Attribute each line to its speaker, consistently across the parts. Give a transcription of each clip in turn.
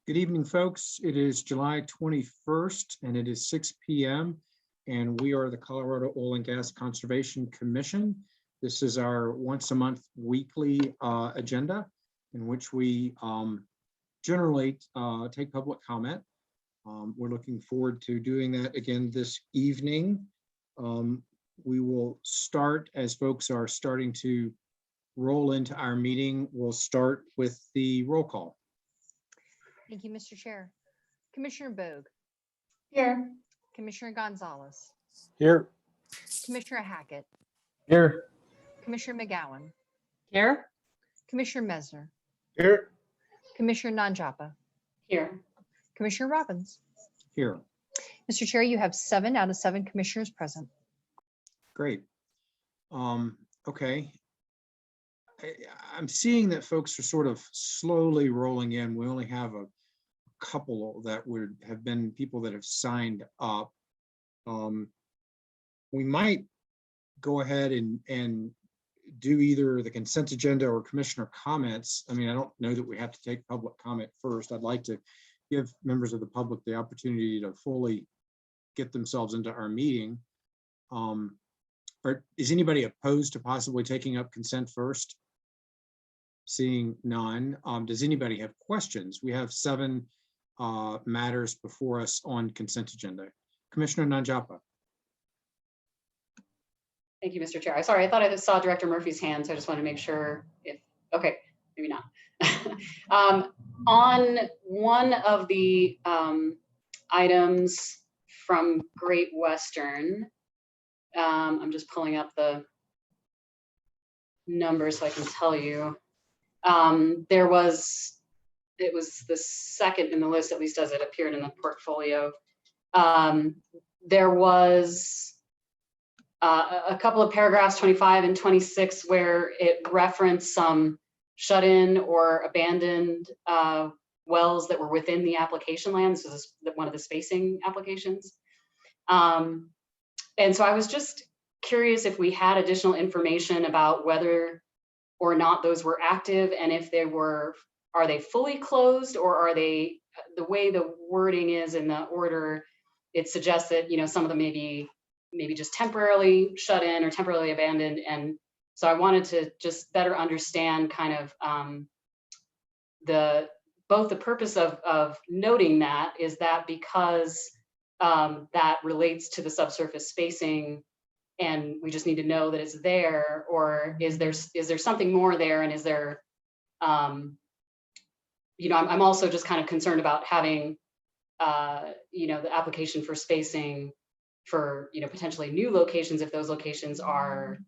Speaker 1: Good evening, folks. It is July 21st and it is 6 p.m. and we are the Colorado Oil and Gas Conservation Commission. This is our once a month weekly agenda in which we generally take public comment. We're looking forward to doing that again this evening. We will start as folks are starting to roll into our meeting. We'll start with the roll call.
Speaker 2: Thank you, Mr. Chair. Commissioner Bogue.
Speaker 3: Here.
Speaker 2: Commissioner Gonzalez.
Speaker 4: Here.
Speaker 2: Commissioner Hackett.
Speaker 4: Here.
Speaker 2: Commissioner McGowan.
Speaker 3: Here.
Speaker 2: Commissioner Mesner.
Speaker 4: Here.
Speaker 2: Commissioner Nanjapa.
Speaker 3: Here.
Speaker 2: Commissioner Robbins.
Speaker 1: Here.
Speaker 2: Mr. Chair, you have 7 out of 7 commissioners present.
Speaker 1: Great. Okay. I'm seeing that folks are sort of slowly rolling in. We only have a couple that would have been people that have signed up. We might go ahead and do either the consent agenda or commissioner comments. I mean, I don't know that we have to take public comment first. I'd like to give members of the public the opportunity to fully get themselves into our meeting. Or is anybody opposed to possibly taking up consent first? Seeing none, does anybody have questions? We have 7 matters before us on consent agenda. Commissioner Nanjapa.
Speaker 3: Thank you, Mr. Chair. Sorry, I thought I saw Director Murphy's hand, so I just want to make sure if, okay, maybe not. On one of the items from Great Western, I'm just pulling up the numbers so I can tell you. It was the second in the list, at least as it appeared in the portfolio. There was a couple of paragraphs, 25 and 26, where it referenced some shut-in or abandoned wells that were within the application land. This is one of the spacing applications. And so I was just curious if we had additional information about whether or not those were active, and if they were, are they fully closed, or are they, the way the wording is in the order, it suggests that, you know, some of them maybe just temporarily shut in or temporarily abandoned. And so I wanted to just better understand kind of both the purpose of noting that is that because that relates to the subsurface spacing, and we just need to know that it's there, or is there something more there, and is there, you know, I'm also just kind of concerned about having, you know, the application for spacing for, you know, potentially new locations if those locations are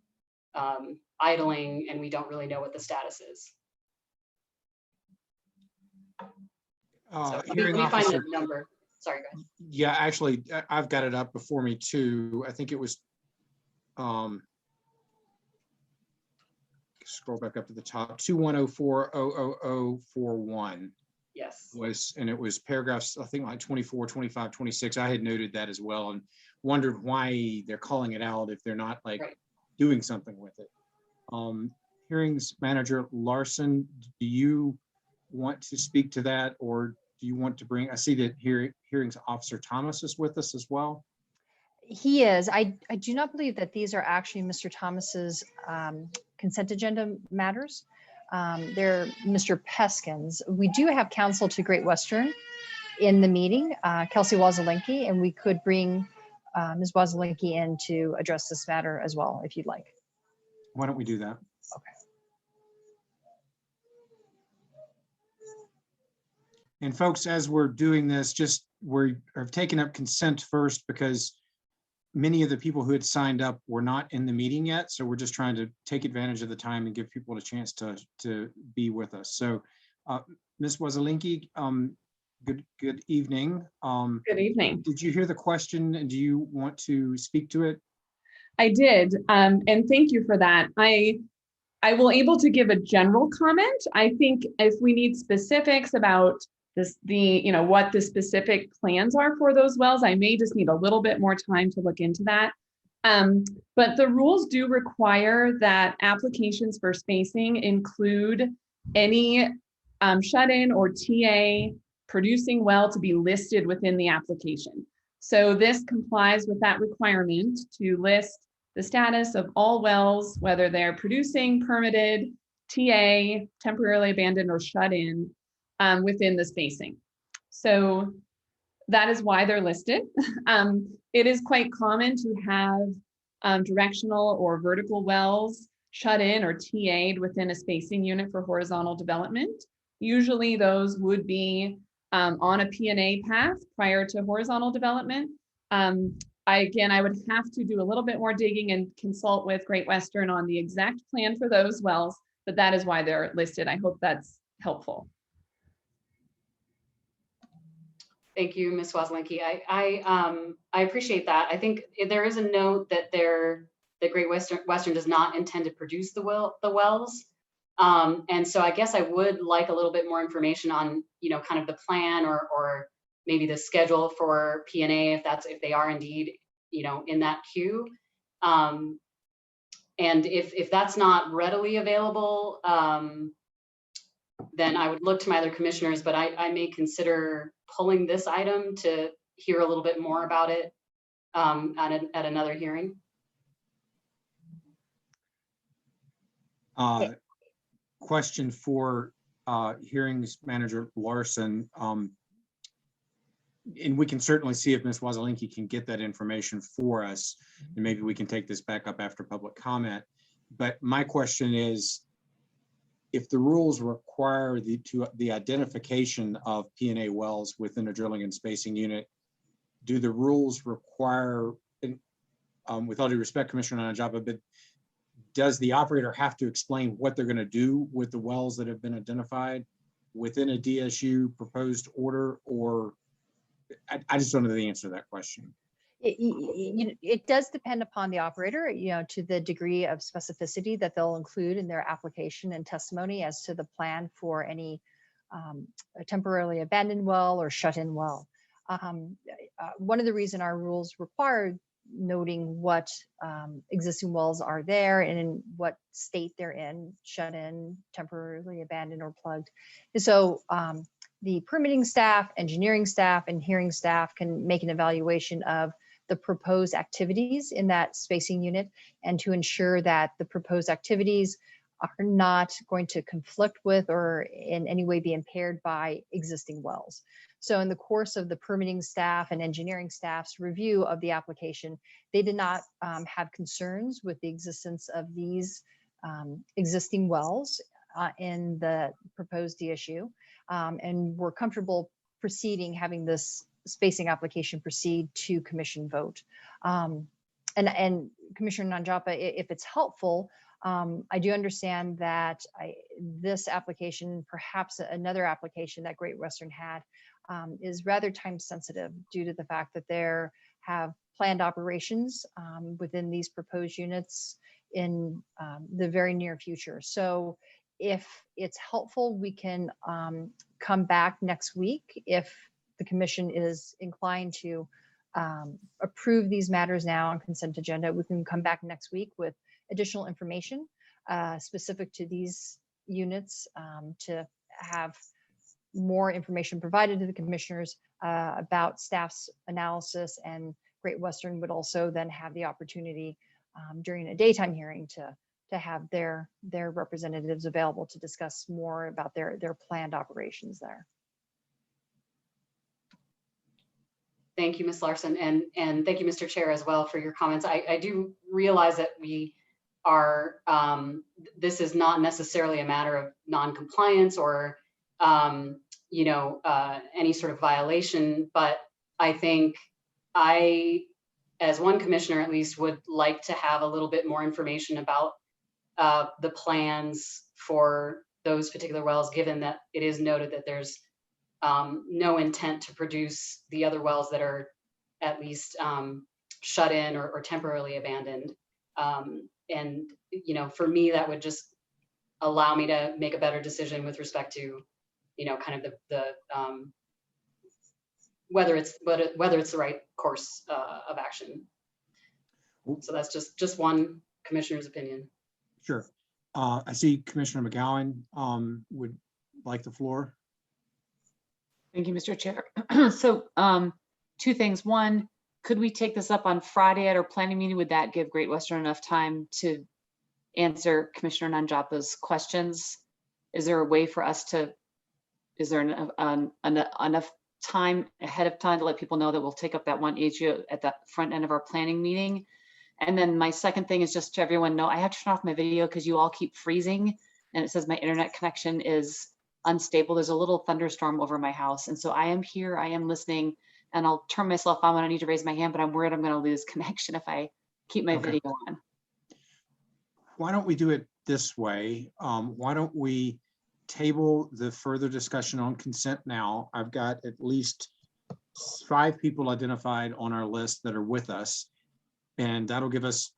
Speaker 3: idling and we don't really know what the status is. So let me find the number. Sorry, guys.
Speaker 1: Yeah, actually, I've got it up before me too. I think it was, scroll back up to the top, 2104-00041.
Speaker 3: Yes.
Speaker 1: And it was paragraphs, I think like 24, 25, 26. I had noted that as well and wondered why they're calling it out if they're not like doing something with it. Hearings Manager Larson, do you want to speak to that, or do you want to bring, I see that Hearings Officer Thomas is with us as well.
Speaker 2: He is. I do not believe that these are actually Mr. Thomas's consent agenda matters. They're Mr. Peskin's. We do have counsel to Great Western in the meeting, Kelsey Wazelinski, and we could bring Ms. Wazelinski in to address this matter as well, if you'd like.
Speaker 1: Why don't we do that?
Speaker 2: Okay.
Speaker 1: And folks, as we're doing this, just we have taken up consent first because many of the people who had signed up were not in the meeting yet. So we're just trying to take advantage of the time and give people a chance to be with us. So Ms. Wazelinski, good evening.
Speaker 5: Good evening.
Speaker 1: Did you hear the question and do you want to speak to it?
Speaker 5: I did, and thank you for that. I will able to give a general comment. I think if we need specifics about this, you know, what the specific plans are for those wells, I may just need a little bit more time to look into that. But the rules do require that applications for spacing include any shut-in or TA producing well to be listed within the application. So this complies with that requirement to list the status of all wells, whether they're producing, permitted, TA, temporarily abandoned, or shut in within the spacing. So that is why they're listed. It is quite common to have directional or vertical wells shut in or TA'd within a spacing unit for horizontal development. Usually those would be on a P&A path prior to horizontal development. I would have to do a little bit more digging and consult with Great Western on the exact plan for those wells, but that is why they're listed. I hope that's helpful.
Speaker 3: Thank you, Ms. Weslinski. I appreciate that. I think there is a note that the Great Western does not intend to produce the wells. And so I guess I would like a little bit more information on, kind of the plan or maybe the schedule for P&A if they are indeed, in that queue. And if that's not readily available, then I would look to my other commissioners, but I may consider pulling this item to hear a little bit more about it at another hearing.
Speaker 1: Question for hearings manager Larson. And we can certainly see if Ms. Weslinski can get that information for us, and maybe we can take this back up after public comment. But my question is, if the rules require the identification of P&A wells within a drilling and spacing unit, do the rules require, with all due respect, Commissioner Nanjaba, but does the operator have to explain what they're going to do with the wells that have been identified within a DSU proposed order? Or I just don't know the answer to that question.
Speaker 2: It does depend upon the operator, to the degree of specificity that they'll include in their application and testimony as to the plan for any temporarily abandoned well or shut-in well. One of the reasons our rules require noting what existing wells are there and in what state they're in, shut in, temporarily abandoned, or plugged. And so the permitting staff, engineering staff, and hearing staff can make an evaluation of the proposed activities in that spacing unit, and to ensure that the proposed activities are not going to conflict with or in any way be impaired by existing wells. So in the course of the permitting staff and engineering staff's review of the application, they did not have concerns with the existence of these existing wells in the proposed DSU, and were comfortable proceeding, having this spacing application proceed to commission vote. And Commissioner Nanjapa, if it's helpful, I do understand that this application, perhaps another application that Great Western had, is rather time sensitive due to the fact that there have planned operations within these proposed units in the very near future. So if it's helpful, we can come back next week if the commission is inclined to approve these matters now on consent agenda. We can come back next week with additional information specific to these units to have more information provided to the commissioners about staff's analysis, and Great Western would also then have the opportunity during a daytime hearing to have their representatives available to discuss more about their planned operations there.
Speaker 3: Thank you, Ms. Larson, and thank you, Mr. Chair, as well, for your comments. I do realize that we are, this is not necessarily a matter of non-compliance or, any sort of violation, but I think as one commissioner at least, would like to have a little bit more information about the plans for those particular wells, given that it is noted that there's no intent to produce the other wells that are at least shut in or temporarily abandoned. And, for me, that would just allow me to make a better decision with respect to, kind of the whether it's the right course of action. So that's just one commissioner's opinion.
Speaker 1: Sure. I see Commissioner McGowan would like the floor.
Speaker 6: Thank you, Mr. Chair. So two things. One, could we take this up on Friday at our planning meeting? Would that give Great Western enough time to answer Commissioner Nanjapa's questions? Is there a way for us to, is there enough time ahead of time to let people know that we'll take up that one issue at the front end of our planning meeting? And then my second thing is just to everyone know, I have to turn off my video because you all keep freezing and it says my internet connection is unstable. There's a little thunderstorm over my house. And so I am here, I am listening, and I'll turn myself on when I need to raise my hand, but I'm worried I'm going to lose connection if I keep my
Speaker 1: Okay.
Speaker 6: video on.
Speaker 1: Why don't we do it this way? Why don't we table the further discussion on consent now? I've got at least 5 people identified on our list that are with us, and that'll give us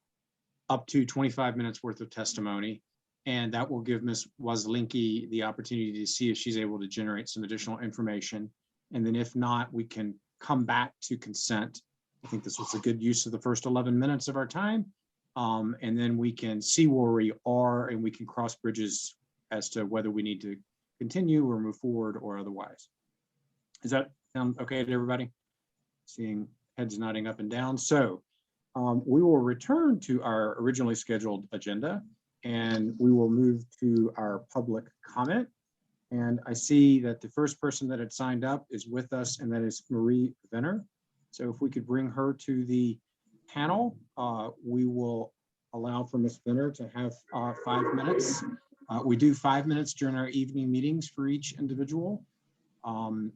Speaker 1: up to 25 minutes worth of testimony. And that will give Ms. Wazlinki the opportunity to see if she's able to generate some additional information. And then if not, we can come back to consent. I think this was a good use of the first 11 minutes of our time. And then we can see where we are and we can cross bridges as to whether we need to continue or move forward or otherwise. Does that sound okay to everybody? Seeing heads nodding up and down. So we will return to our originally scheduled agenda and we will move to our public comment. And I see that the first person that had signed up is with us, and that is Marie Venner. So if we could bring her to the panel, we will allow for Ms. Venner to have 5 minutes. We do 5 minutes during our evening meetings for each individual.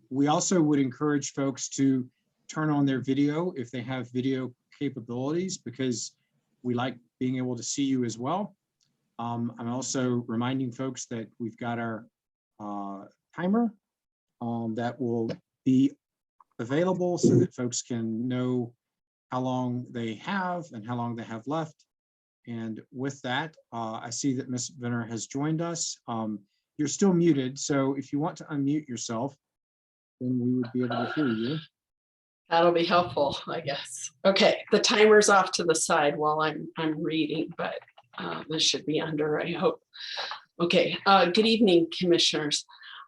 Speaker 1: We also would encourage folks to turn on their video if they have video capabilities, because we like being able to see you as well. I'm also reminding folks that we've got our timer that will be available so that folks can know how long they have and how long they have left. And with that, I see that Ms. Venner has joined us. You're still muted, so if you want to unmute yourself, then we would be able to hear you.
Speaker 7: That'll be helpful, I guess. Okay, the timer's off to the side while I'm reading, but this should be under, I hope. Okay, good evening, commissioners.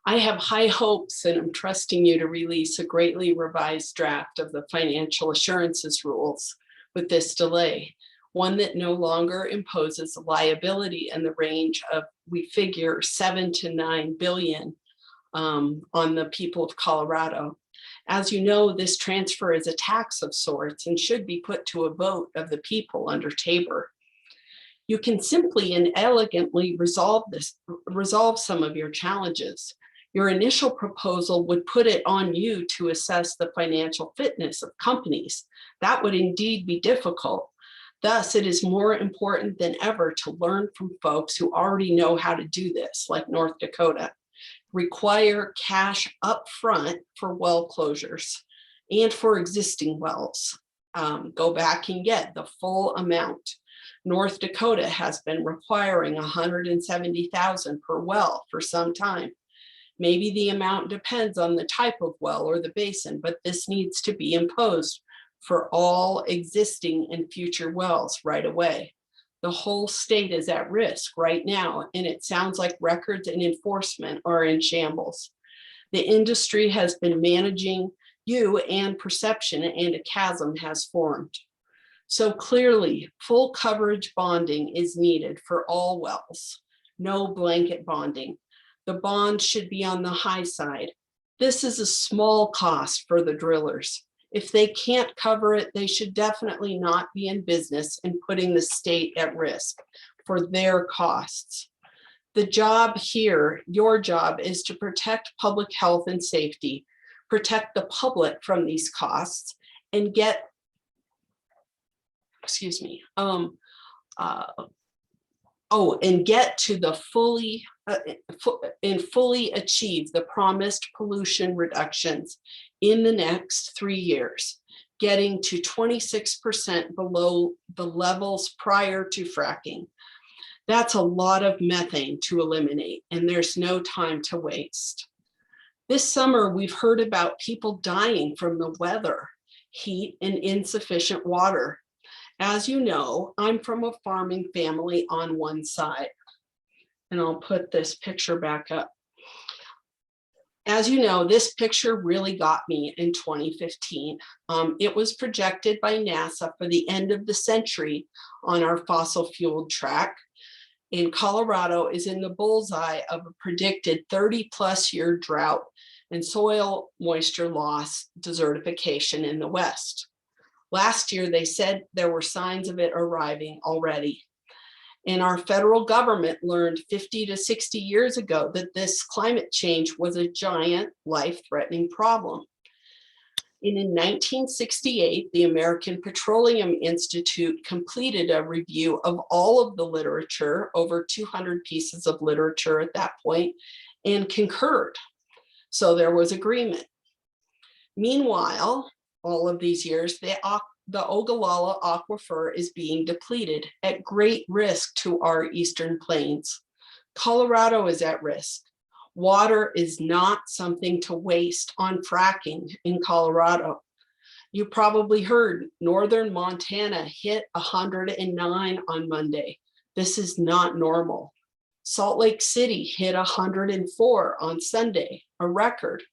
Speaker 7: I have high hopes and I'm trusting you to release a greatly revised draft of the financial assurances rules with this delay, one that no longer imposes liability in the range of, we figure, 7 to 9 billion on the people of Colorado. As you know, this transfer is a tax of sorts and should be put to a vote of the people under Tabor. You can simply and elegantly resolve some of your challenges. Your initial proposal would put it on you to assess the financial fitness of companies. That would indeed be difficult. Thus, it is more important than ever to learn from folks who already know how to do this, like North Dakota. Require cash up front for well closures and for existing wells. Go back and get the full amount. North Dakota has been requiring $170,000 per well for some time. Maybe the amount depends on the type of well or the basin, but this needs to be imposed for all existing and future wells right away. The whole state is at risk right now, and it sounds like records and enforcement are in shambles. The industry has been managing you and perception, and a chasm has formed. So clearly, full coverage bonding is needed for all wells, no blanket bonding. The bond should be on the high side. This is a small cost for the drillers. If they can't cover it, they should definitely not be in business and putting the state at risk for their costs. The job here, your job, is to protect public health and safety, protect the public from these costs, and get, and get to the fully achieve the promised pollution reductions in the next 3 years, getting to 26% below the levels prior to fracking. That's a lot of methane to eliminate, and there's no time to waste. This summer, we've heard about people dying from the weather, heat, and insufficient water. As you know, I'm from a farming family on one side, and I'll put this picture back up. As you know, this picture really got me in 2015. It was projected by NASA for the end of the century on our fossil fueled track. And Colorado is in the bullseye of a predicted 30+ year drought and soil moisture loss desertification in the West. Last year, they said there were signs of it arriving already. And our federal government learned 50 to 60 years ago that this climate change was a giant life-threatening problem. And in 1968, the American Petroleum Institute completed a review of all of the literature, over 200 pieces of literature at that point, and concurred. So there was agreement. Meanwhile, all of these years, the Ogallala Aquifer is being depleted at great risk to our eastern plains. Colorado is at risk. Water is not something to waste on fracking in Colorado. You probably heard northern Montana hit 109 on Monday. This is not normal. Salt Lake City hit 104 on Sunday, a record.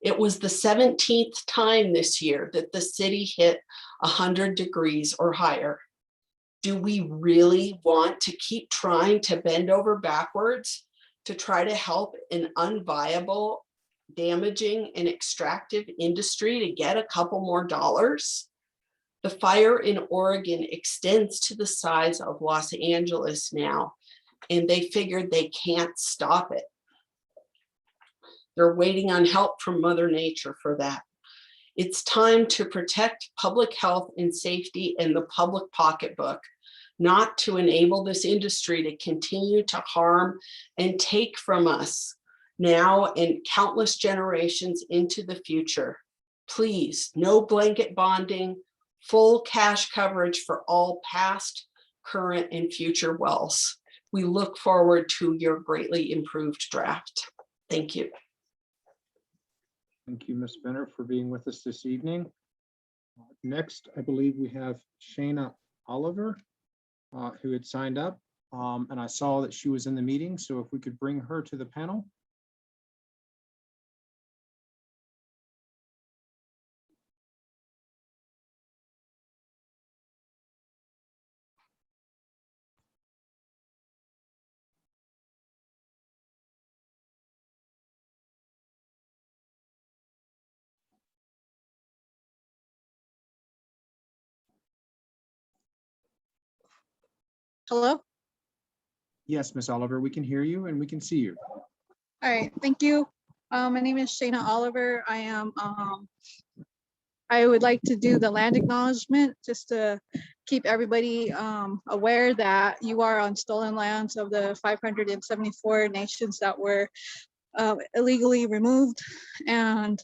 Speaker 7: It was the 17th time this year that the city hit 100 degrees or higher. Do we really want to keep trying to bend over backwards to try to help an unviable, damaging, and extractive industry to get a couple more dollars? The fire in Oregon extends to the size of Los Angeles now, and they figured they can't stop it. They're waiting on help from Mother Nature for that. It's time to protect public health and safety and the public pocketbook, not to enable this industry to continue to harm and take from us now and countless generations into the future. Please, no blanket bonding, full cash coverage for all past, current, and future wells. We look forward to your greatly improved draft. Thank you.
Speaker 1: Thank you, Ms. Benner, for being with us this evening. Next, I believe we have Shayna Oliver, who had signed up, and I saw that she was in the meeting. So if we could bring her to the panel.
Speaker 8: Hello?
Speaker 1: Yes, Ms. Oliver, we can hear you and we can see you.
Speaker 8: All right, thank you. My name is Shayna Oliver. I would like to do the land acknowledgement just to keep everybody aware that you are on stolen lands of the 574 nations that were illegally removed, and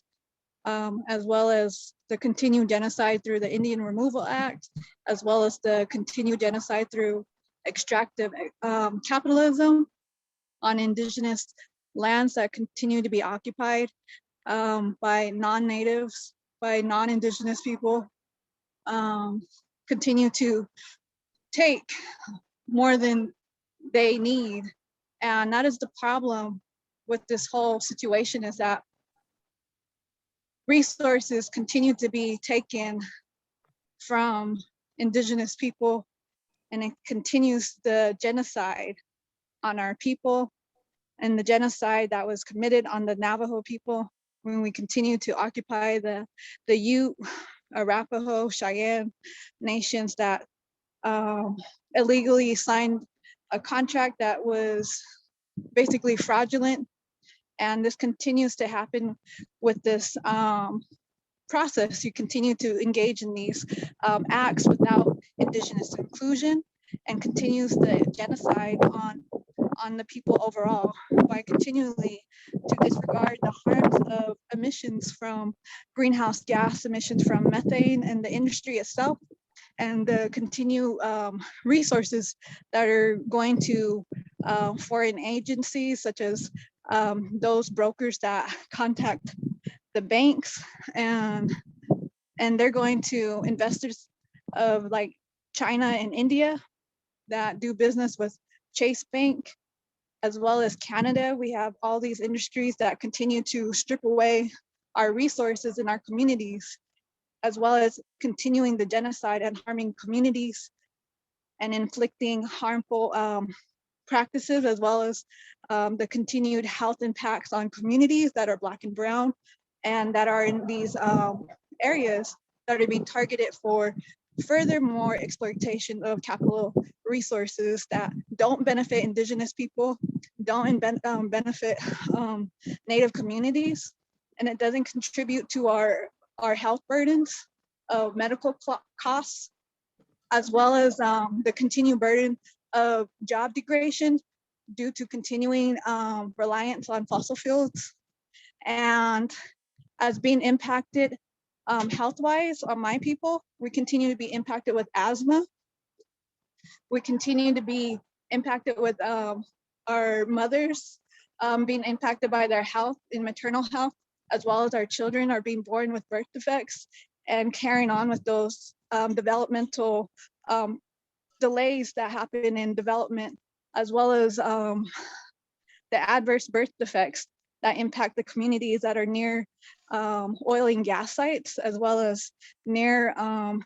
Speaker 8: as well as the continued genocide through the Indian Removal Act, as well as the continued genocide through extractive capitalism on indigenous lands that continue to be occupied by non-natives, by non-indigenous people, continue to take more than they need. And that is the problem with this whole situation, is that resources continue to be taken from indigenous people, and it continues the genocide on our people and the genocide that was committed on the Navajo people when we continue to occupy the Ute, Arapaho, Cheyenne nations that illegally signed a contract that was basically fraudulent. And this continues to happen with this process. You continue to engage in these acts without indigenous inclusion, and continues the genocide on the people overall by continually to disregard the harms of emissions from greenhouse gas emissions from methane and the industry itself, and the continued resources that are going to foreign agencies, such as those brokers that contact the banks, and they're going to investors of like China and India that do business with Chase Bank, as well as Canada. We have all these industries that continue to strip away our resources in our communities, as well as continuing the genocide and harming communities and inflicting harmful practices, as well as the continued health impacts on communities that are Black and Brown and that are in these areas that are being targeted for furthermore exploitation of capital resources that don't benefit Indigenous people, don't benefit Native communities, and it doesn't contribute to our health burdens of medical costs, as well as the continued burden of job degradation due to continuing reliance on fossil fuels. And as being impacted health-wise on my people, we continue to be impacted with asthma. We continue to be impacted with our mothers being impacted by their health in maternal health, as well as our children are being born with birth defects and carrying on with those developmental delays that happen in development, as well as the adverse birth defects that impact the communities that are near oil and gas sites, as well as near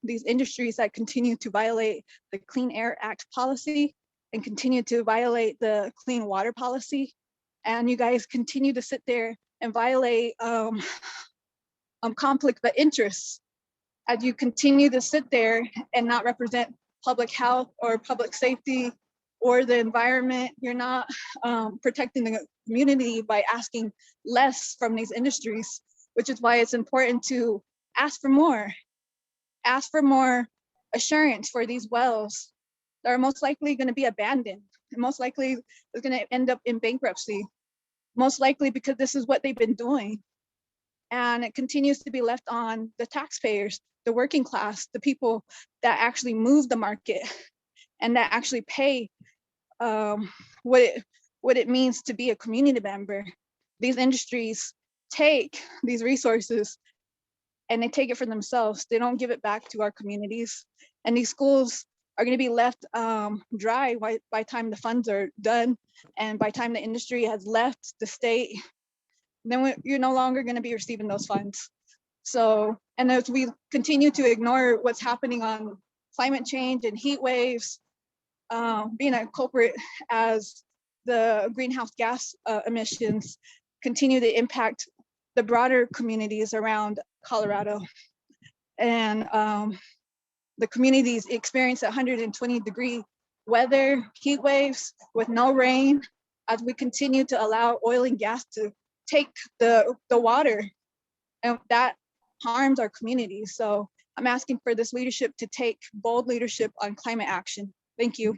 Speaker 8: these industries that continue to violate the Clean Air Act policy and continue to violate the clean water policy. And you guys continue to sit there and violate conflict of interest as you continue to sit there and not represent public health or public safety or the environment. You're not protecting the community by asking less from these industries, which is why it's important to ask for more assurance for these wells that are most likely going to be abandoned, and most likely is going to end up in bankruptcy, most likely because this is what they've been doing. And it continues to be left on the taxpayers, the working class, the people that actually move the market and that actually pay what it means to be a community member. These industries take these resources and they take it for themselves. They don't give it back to our communities. And these schools are going to be left dry by the time the funds are done and by the time the industry has left the state. Then you're no longer going to be receiving those funds. So, and as we continue to ignore what's happening on climate change and heat waves, being a culprit as the greenhouse gas emissions continue to impact the broader communities around Colorado. And the communities experience 120-degree weather, heat waves with no rain, as we continue to allow oil and gas to take the water, and that harms our communities. So I'm asking for this leadership to take bold leadership on climate action. Thank you.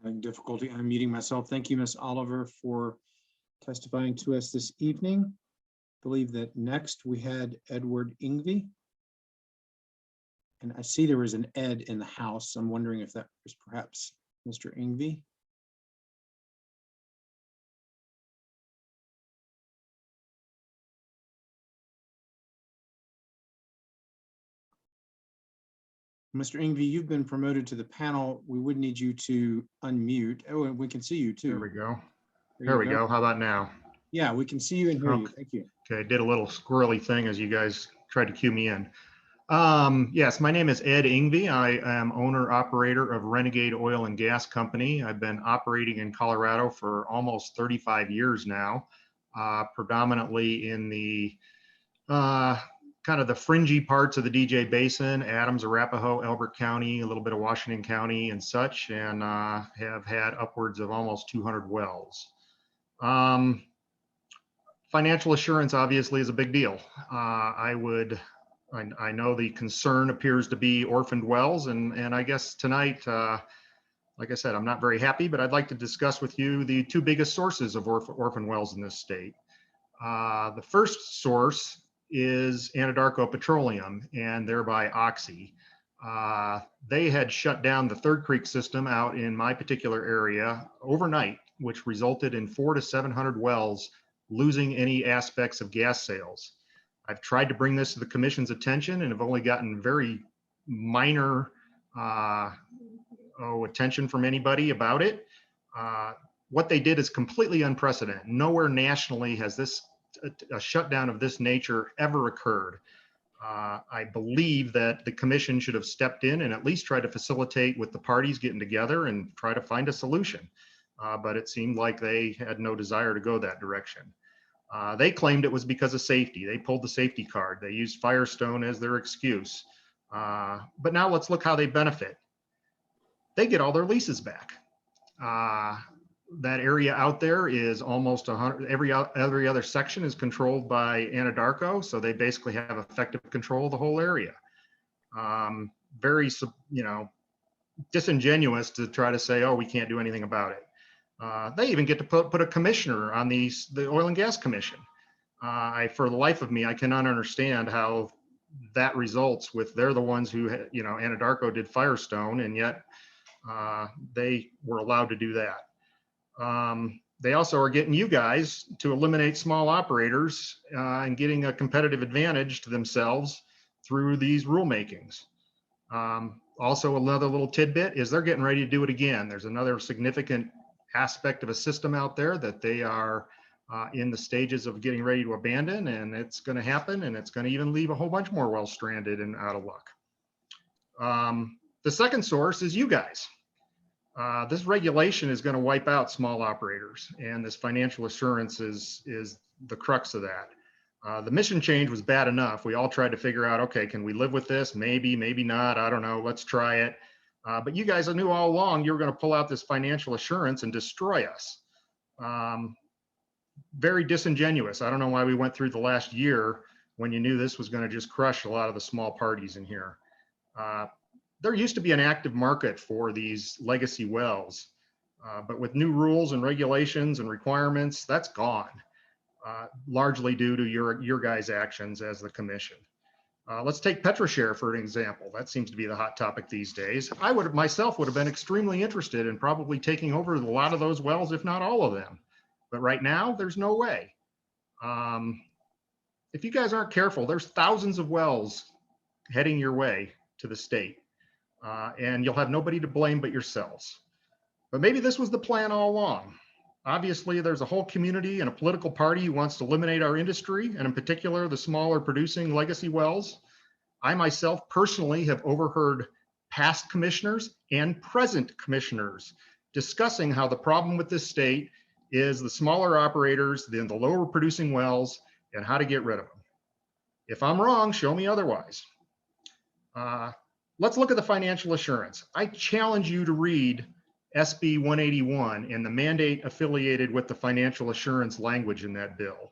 Speaker 1: Having difficulty unmuting myself. Thank you, Ms. Oliver, for testifying to us this evening. I believe that next we had Edward Ingvey. And I see there was an Ed in the house. I'm wondering if that was perhaps Mr. Ingvey. Mr. Ingvey, you've been promoted to the panel. We would need you to unmute. Oh, and we can see you too.
Speaker 9: There we go.
Speaker 1: There
Speaker 9: we go. How about now?
Speaker 1: Yeah, we can see you and hear you. Thank you.
Speaker 9: Okay, I did a little squirrely thing as you guys tried to cue me in. Yes, my name is Ed Ingvey. I am owner operator of Renegade Oil and Gas Company. I've been operating in Colorado for almost 35 years now, predominantly in the kind of the fringy parts of the DJ Basin, Adams, Arapahoe, Elbert County, a little bit of Washington County and such, and have had upwards of almost 200 wells. Financial assurance obviously is a big deal. I know the concern appears to be orphaned wells, and I guess tonight, like I said, I'm not very happy, but I'd like to discuss with you the two biggest sources of orphan wells in this state. The first source is Anadarko Petroleum and thereby Oxy. They had shut down the Third Creek system out in my particular area overnight, which resulted in 400 to 700 wells losing any aspects of gas sales. I've tried to bring this to the commission's attention and have only gotten very minor attention from anybody about it. What they did is completely unprecedented. Nowhere nationally has a shutdown of this nature ever occurred. I believe that the commission should have stepped in and at least tried to facilitate with the parties getting together and try to find a solution. But it seemed like they had no desire to go that direction. They claimed it was because of safety. They pulled the safety card. They used Firestone as their excuse. But now let's look how they benefit. They get all their leases back. That area out there is almost 100, every other section is controlled by Anadarko, so they basically have effective control of the whole area. Very, disingenuous to try to say, oh, we can't do anything about it. They even get to put a commissioner on the Oil and Gas Commission. For the life of me, I cannot understand how that results with, they're the ones who, Anadarko did Firestone, and yet they were allowed to do that. They also are getting you guys to eliminate small operators and getting a competitive advantage to themselves through these rulemakings. Also, another little tidbit is they're getting ready to do it again. There's another significant aspect of a system out there that they are in the stages of getting ready to abandon, and it's going to happen, and it's going to even leave a whole bunch more wells stranded and out of luck. The second source is you guys. This regulation is going to wipe out small operators, and this financial assurance is the crux of that. The mission change was bad enough. We all tried to figure out, okay, can we live with this? Maybe, maybe not. I don't know. Let's try it. But you guys knew all along you were going to pull out this financial assurance and destroy us. Very disingenuous. I don't know why we went through the last year when you knew this was going to just crush a lot of the small parties in here. There used to be an active market for these legacy wells, but with new rules and regulations and requirements, that's gone, largely due to your guys' actions as the commission. Let's take PetroShare for an example. That seems to be the hot topic these days. I myself would have been extremely interested in probably taking over a lot of those wells, if not all of them. But right now, there's no way. If you guys aren't careful, there's thousands of wells heading your way to the state. And you'll have nobody to blame but yourselves. But maybe this was the plan all along. Obviously, there's a whole community and a political party who wants to eliminate our industry, and in particular, the smaller producing legacy wells. I myself personally have overheard past commissioners and present commissioners discussing how the problem with this state is the smaller operators, the lower producing wells, and how to get rid of them. If I'm wrong, show me otherwise. Let's look at the financial assurance. I challenge you to read SB 181 and the mandate affiliated with the financial assurance language in that bill.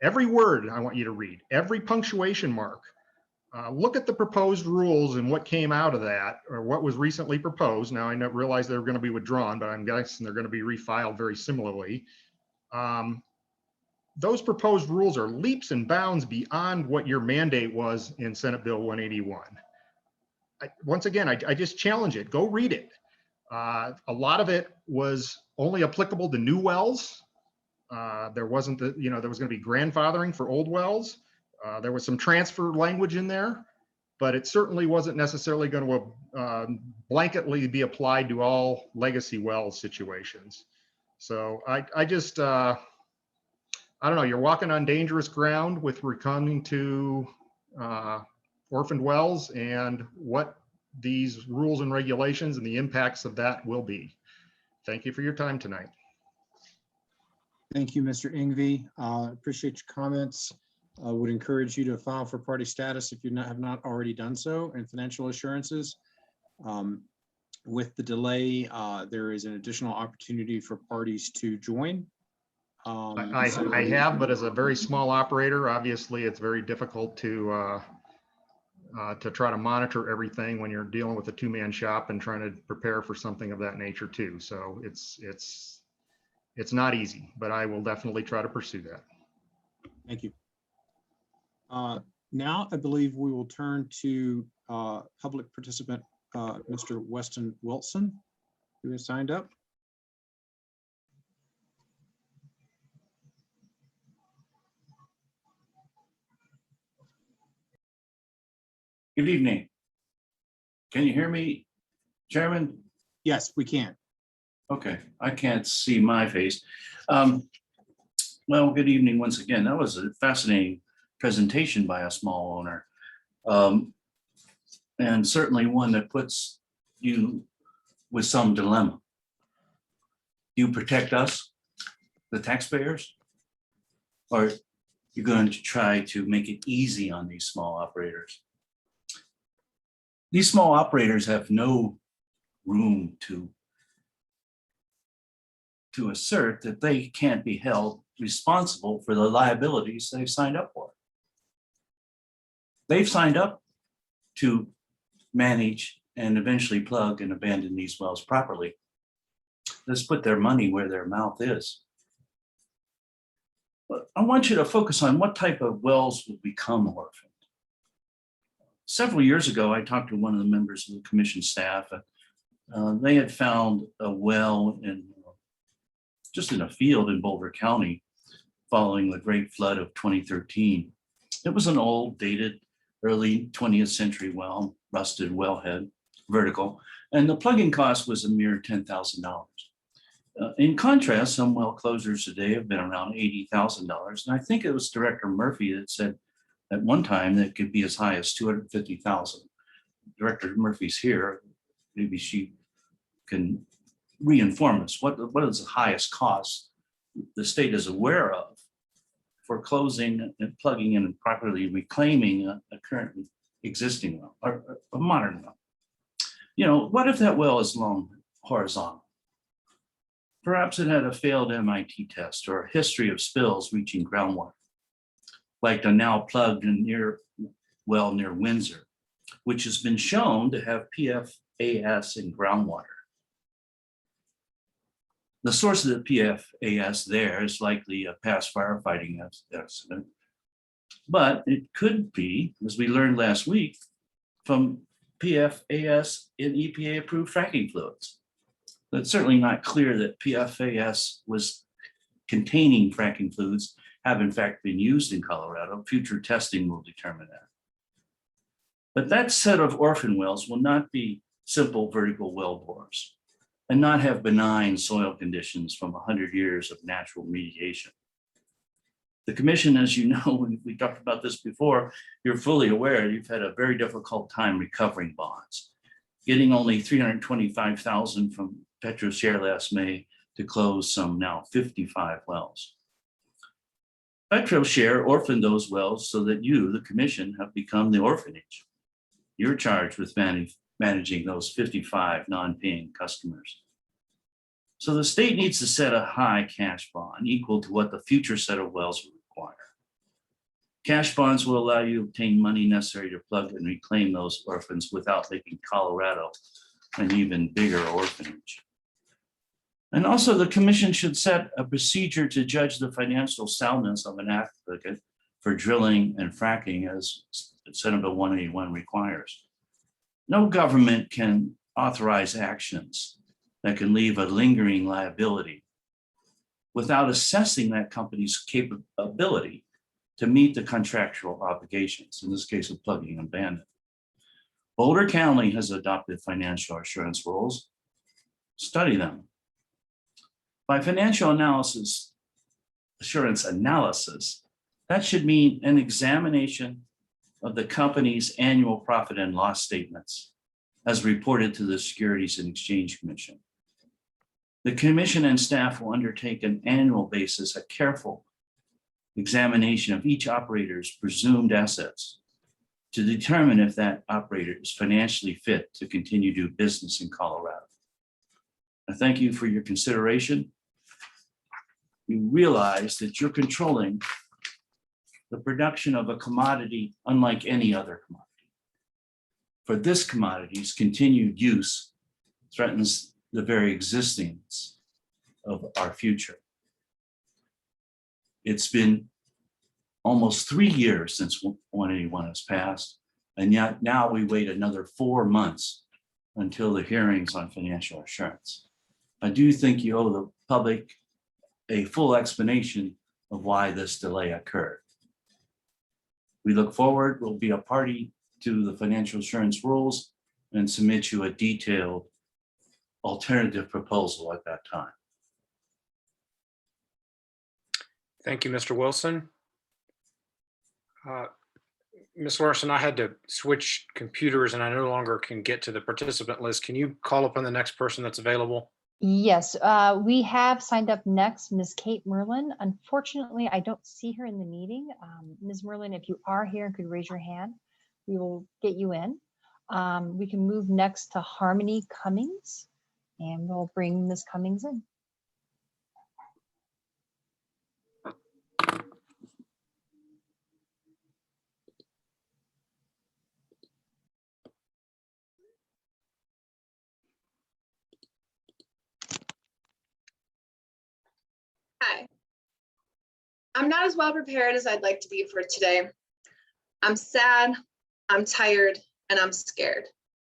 Speaker 9: Every word I want you to read, every punctuation mark. Look at the proposed rules and what came out of that, or what was recently proposed. Now, I realize they're going to be withdrawn, but I'm guessing they're going to be refiled very similarly. Those proposed rules are leaps and bounds beyond what your mandate was in Senate Bill 181. Once again, I just challenge it. Go read it. A lot of it was only applicable to new wells. There wasn't there was going to be grandfathering for old wells. There was some transfer language in there, but it certainly wasn't necessarily going to blanketly be applied to all legacy well situations. So I just, I don't know, you're walking on dangerous ground with coming to orphaned wells and what these rules and regulations and the impacts of that will be. Thank you for your time tonight.
Speaker 1: Thank you, Mr. Ingve. Appreciate your comments. I would encourage you to file for party status if you have not already done so, and financial assurances. With the delay, there is an additional opportunity for parties to join.
Speaker 9: I have, but as a very small operator, obviously it's very difficult to try to monitor everything when you're dealing with a two-man shop and trying to prepare for something of that nature too. So it's not easy, but I will definitely try to pursue that.
Speaker 1: Thank you. Now I believe we will turn to public participant, Mr. Weston Wilson, who has signed up.
Speaker 10: Good evening. Can you hear me, Chairman?
Speaker 1: Yes, we can.
Speaker 10: Okay, I can't see my face. Well, good evening once again. That was a fascinating presentation by a small owner. And certainly one that puts you with some dilemma. You protect us, the taxpayers, or you're going to try to make it easy on these small operators. These small operators have no room to assert that they can't be held responsible for the liabilities they've signed up for. They've signed up to manage and eventually plug and abandon these wells properly. Let's put their money where their mouth is. But I want you to focus on what type of wells will become orphaned. Several years ago, I talked to one of the members of the commission staff. They had found a well just in a field in Boulder County following the Great Flood of 2013. It was an old, dated, early 20th century well, rusted wellhead, vertical, and the plugging cost was a mere $10,000. In contrast, some well closures today have been around $80,000, and I think it was Director Murphy that said at one time that could be as high as $250,000. Director Murphy's here. Maybe she can reinform us. What is the highest cost the state is aware of for closing and plugging in and properly reclaiming a currently existing well or a modern well? You know, what if that well is long horizontal? Perhaps it had a failed MIT test or a history of spills reaching groundwater, like the now plugged and well near Windsor, which has been shown to have PFAS in groundwater. The source of the PFAS there is likely a past firefighting accident, but it could be, as we learned last week, from PFAS in EPA-approved fracking fluids. But it's certainly not clear that PFAS was containing fracking fluids have in fact been used in Colorado. Future testing will determine that. But that set of orphan wells will not be simple vertical well bores and not have benign soil conditions from 100 years of natural remediation. The commission, as you know, we talked about this before, you're fully aware you've had a very difficult time recovering bonds, getting only $325,000 from PetroShare last May to close some now 55 wells. PetroShare orphaned those wells so that you, the commission, have become the orphanage. You're charged with managing those 55 non-paying customers. So the state needs to set a high cash bond equal to what the future set of wells will require. Cash bonds will allow you to obtain money necessary to plug and reclaim those orphans without making Colorado an even bigger orphanage. And also the commission should set a procedure to judge the financial soundness of an applicant for drilling and fracking as Senate Bill 181 requires. No government can authorize actions that can leave a lingering liability without assessing that company's capability to meet the contractual obligations, in this case of plugging and abandonment. Boulder County has adopted financial assurance rules. Study them. By financial assurance analysis, that should mean an examination of the company's annual profit and loss statements as reported to the Securities and Exchange Commission. The commission and staff will undertake an annual basis a careful examination of each operator's presumed assets to determine if that operator is financially fit to continue to do business in Colorado. I thank you for your consideration. You realize that you're controlling the production of a commodity unlike any other commodity. For this commodity's continued use threatens the very existence of our future. It's been almost 3 years since 181 has passed, and yet now we wait another 4 months until the hearings on financial assurance. I do think you owe the public a full explanation of why this delay occurred. We look forward, we'll be a party to the financial assurance rules and submit you a detailed alternative proposal at that time.
Speaker 11: Thank you, Mr. Wilson. Ms. Larson, I had to switch computers and I no longer can get to the participant list. Can you call upon the next person that's available?
Speaker 2: Yes, we have signed up next, Ms. Kate Merlin. Unfortunately, I don't see her in the meeting. Ms. Merlin, if you are here and could raise your hand, we will get you in. We can move next to Harmony Cummings, and we'll bring Ms. Cummings in.
Speaker 12: Hi. I'm not as well prepared as I'd like to be for today. I'm sad, I'm tired, and I'm scared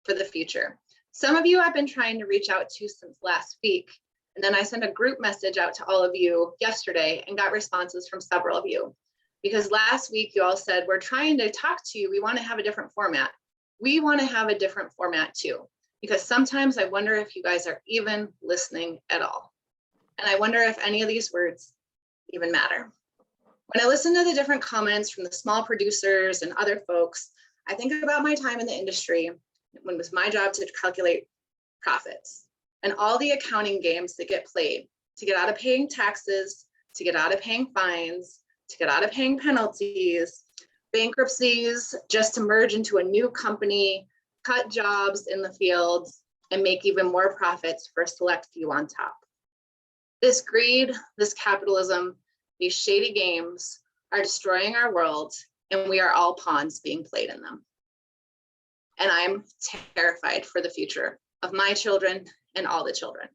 Speaker 12: for the future. Some of you I've been trying to reach out to since last week, and then I sent a group message out to all of you yesterday and got responses from several of you. Because last week you all said, we're trying to talk to you, we want to have a different format. We want to have a different format too, because sometimes I wonder if you guys are even listening at all. And I wonder if any of these words even matter. When I listen to the different comments from the small producers and other folks, I think about my time in the industry when it was my job to calculate profits and all the accounting games that get played to get out of paying taxes, to get out of paying fines, to get out of paying penalties, bankruptcies, just to merge into a new company, cut jobs in the fields, and make even more profits for a select few on top. This greed, this capitalism, these shady games are destroying our world, and we are all pawns being played in them. And I'm terrified for the future of my children and all the children,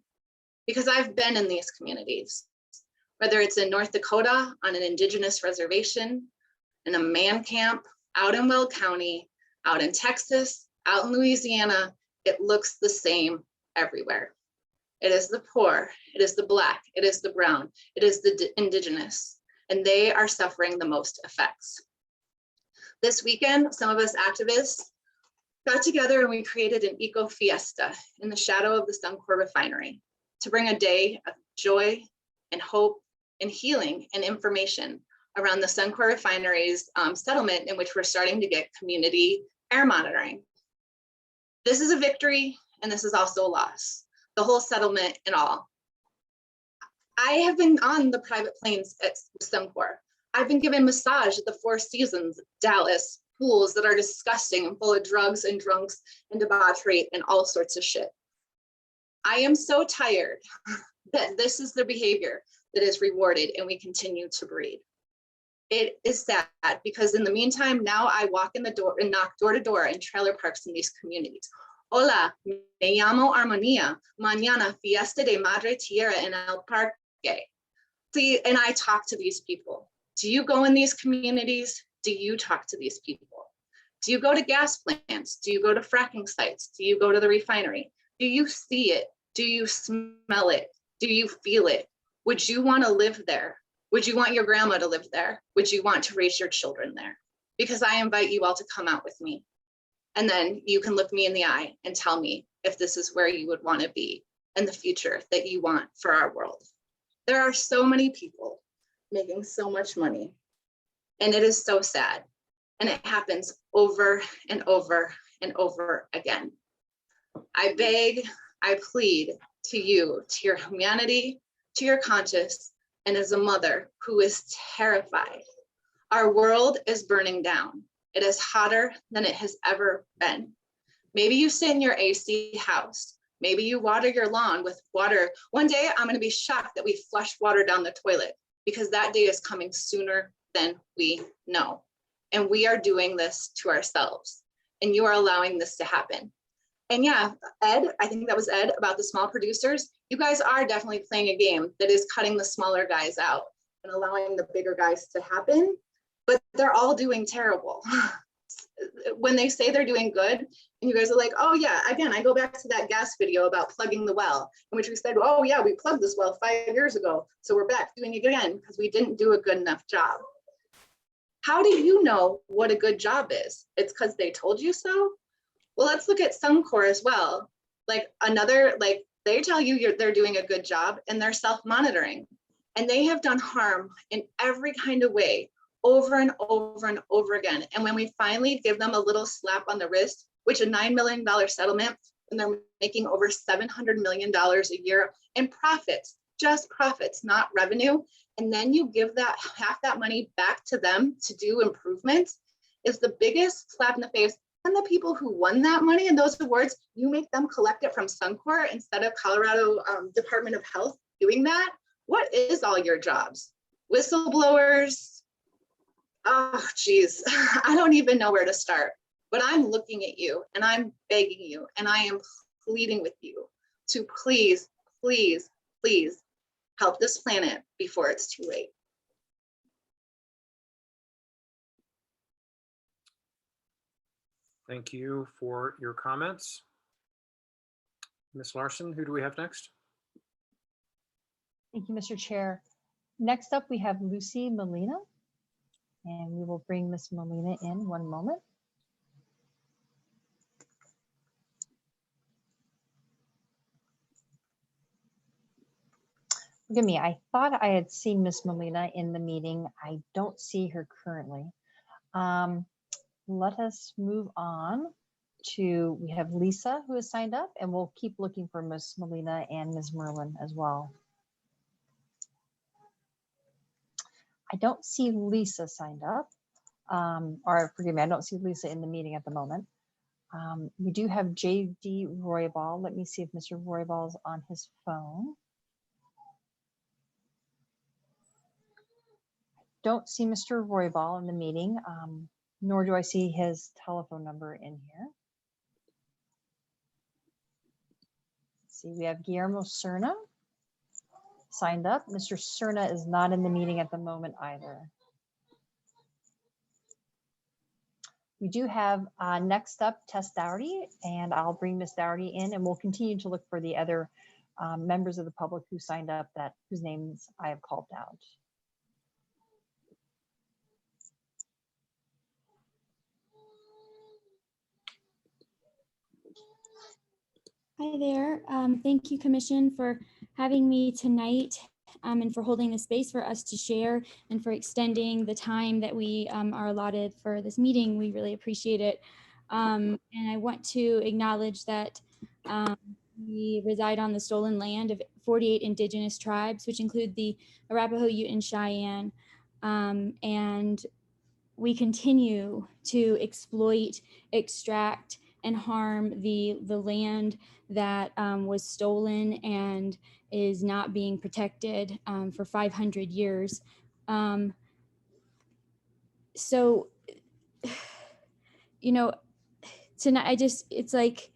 Speaker 12: because I've been in these communities, whether it's in North Dakota on an indigenous reservation, in a man camp, out in Will County, out in Texas, out in Louisiana, it looks the same everywhere. It is the poor, it is the Black, it is the brown, it is the indigenous, and they are suffering the most effects. This weekend, some of us activists got together and we created an eco fiesta in the shadow of the Suncor refinery to bring a day of joy and hope and healing and information around the Suncor refinery's settlement, in which we're starting to get community air monitoring. This is a victory, and this is also a loss. The whole settlement and all. I have been on the private planes at Suncor. I've been given massage at the Four Seasons, Dallas, pools that are disgusting and full of drugs and drunks and debauchery and all sorts of shit. I am so tired that this is the behavior that is rewarded and we continue to breed. It is sad because in the meantime, now I walk in the door and knock door to door in trailer parks in these communities. Hola, me llamo Armonía. Mañana fiesta de Madre Tierra en el Parque. See, and I talk to these people. Do you go in these communities? Do you talk to these people? Do you go to gas plants? Do you go to fracking sites? Do you go to the refinery? Do you see it? Do you smell it? Do you feel it? Would you want to live there? Would you want your grandma to live there? Would you want to raise your children there? Because I invite you all to come out with me. And then you can look me in the eye and tell me if this is where you would want to be and the future that you want for our world. There are so many people making so much money, and it is so sad. And it happens over and over and over again. I beg, I plead to you, to your humanity, to your conscience, and as a mother who is terrified. Our world is burning down. It is hotter than it has ever been. Maybe you sit in your AC house. Maybe you water your lawn with water. One day I'm going to be shocked that we flush water down the toilet, because that day is coming sooner than we know. And we are doing this to ourselves, and you are allowing this to happen. And yeah, Ed, I think that was Ed about the small producers. You guys are definitely playing a game that is cutting the smaller guys out and allowing the bigger guys to happen. But they're all doing terrible. When they say they're doing good, and you guys are like, oh yeah, again, I go back to that gas video about plugging the well, in which we said, oh yeah, we plugged this well 5 years ago. So we're back doing it again because we didn't do a good enough job. How do you know what a good job is? It's because they told you so? Well, let's look at Suncor as well. Like they tell you they're doing a good job and they're self-monitoring. And they have done harm in every kind of way over and over and over again. And when we finally give them a little slap on the wrist, which a $9 million settlement, and they're making over $700 million a year in profits, just profits, not revenue. And then you give that half that money back to them to do improvements, is the biggest slap in the face. And the people who won that money and those awards, you make them collect it from Suncor instead of Colorado Department of Health doing that. What is all your jobs? Whistleblowers? Oh, geez, I don't even know where to start. But I'm looking at you and I'm begging you and I am pleading with you to please, please, please help this planet before it's too late.
Speaker 11: Thank you for your comments. Ms. Larson, who do we have next?
Speaker 2: Thank you, Mr. Chair. Next up, we have Lucy Molina, and we will bring Ms. Molina in one moment. Forgive me, I thought I had seen Ms. Molina in the meeting. I don't see her currently. Let us move on to, we have Lisa who has signed up, and we'll keep looking for Ms. Molina and Ms. Merlin as well. I don't see Lisa signed up, or forgive me, I don't see Lisa in the meeting at the moment. We do have J.D. Roybal. Let me see if Mr. Roybal's on his phone. Don't see Mr. Roybal in the meeting, nor do I see his telephone number in here. Let's see, we have Guillermo Cerna signed up. Mr. Cerna is not in the meeting at the moment either. We do have next up Tess Dougherty, and I'll bring Miss Dougherty in, and we'll continue to look for the other members of the public who signed up whose names I have called out.
Speaker 13: Hi there. Thank you, Commission, for having me tonight and for holding the space for us to share and for extending the time that we are allotted for this meeting. We really appreciate it. And I want to acknowledge that we reside on the stolen land of 48 indigenous tribes, which include the Arapaho, Ute, and Cheyenne. And we continue to exploit, extract, and harm the land that was stolen and is not being protected for 500 years. So, you know, tonight it's like,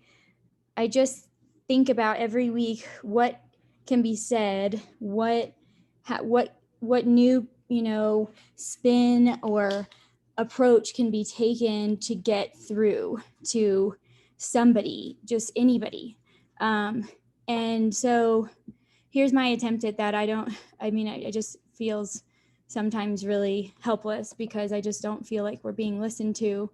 Speaker 13: I just think about every week what can be said, what new, spin or approach can be taken to get through to somebody, just anybody. And so here's my attempt at that. I just feels sometimes really helpless because I just don't feel like we're being listened to.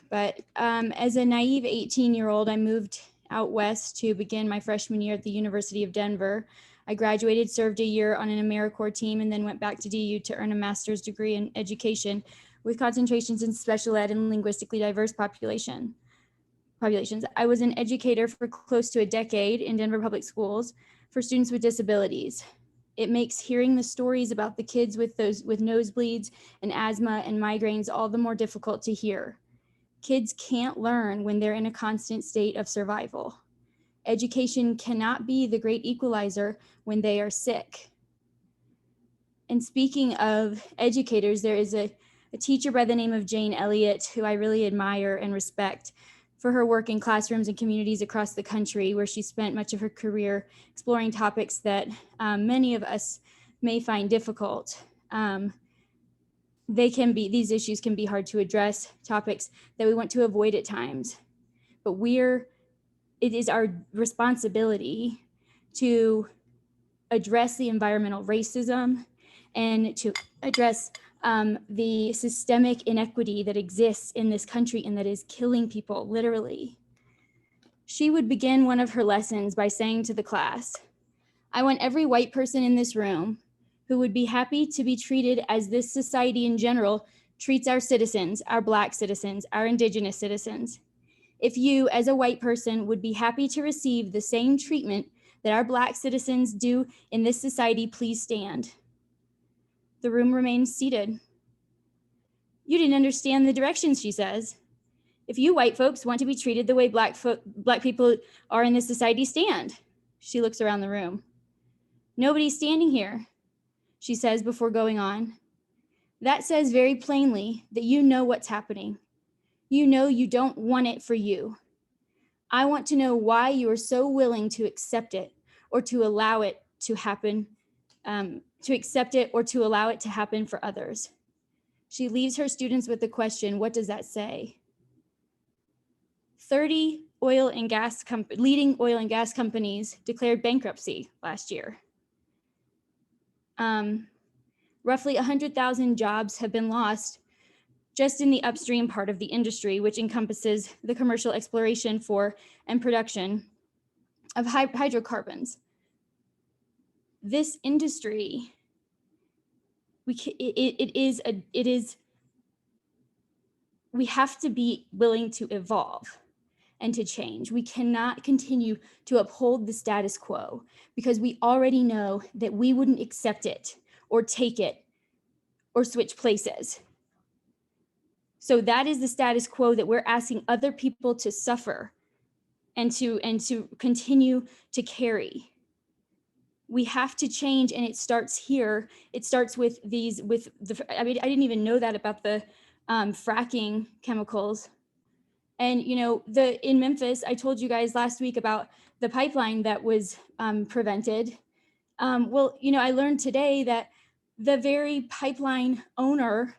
Speaker 13: But as a naive 18-year-old, I moved out west to begin my freshman year at the University of Denver. I graduated, served a year on an AmeriCorps team, and then went back to DU to earn a master's degree in education with concentrations in special ed and linguistically diverse populations. I was an educator for close to a decade in Denver public schools for students with disabilities. It makes hearing the stories about the kids with nosebleeds and asthma and migraines all the more difficult to hear. Kids can't learn when they're in a constant state of survival. Education cannot be the great equalizer when they are sick. And speaking of educators, there is a teacher by the name of Jane Elliott, who I really admire and respect for her work in classrooms and communities across the country, where she spent much of her career exploring topics that many of us may find difficult. These issues can be hard to address, topics that we want to avoid at times, but it is our responsibility to address the environmental racism and to address the systemic inequity that exists in this country and that is killing people, literally. She would begin one of her lessons by saying to the class, "I want every white person in this room who would be happy to be treated as this society in general treats our citizens, our Black citizens, our Indigenous citizens. If you, as a white person, would be happy to receive the same treatment that our Black citizens do in this society, please stand." The room remains seated. "You didn't understand the directions," she says. "If you white folks want to be treated the way Black people are in this society, stand." She looks around the room. "Nobody's standing here," she says before going on. "That says very plainly that you know what's happening. You know you don't want it for you. I want to know why you are so willing to accept it or to allow it to happen, for others." She leaves her students with the question, what does that say? 30 leading oil and gas companies declared bankruptcy last year. Roughly 100,000 jobs have been lost just in the upstream part of the industry, which encompasses the commercial exploration for and production of hydrocarbons. This industry, we have to be willing to evolve and to change. We cannot continue to uphold the status quo because we already know that we wouldn't accept it or take it or switch places. So that is the status quo that we're asking other people to suffer and to continue to carry. We have to change, and it starts here. It starts with I didn't even know that about the fracking chemicals. And in Memphis, I told you guys last week about the pipeline that was prevented. I learned today that the very pipeline owner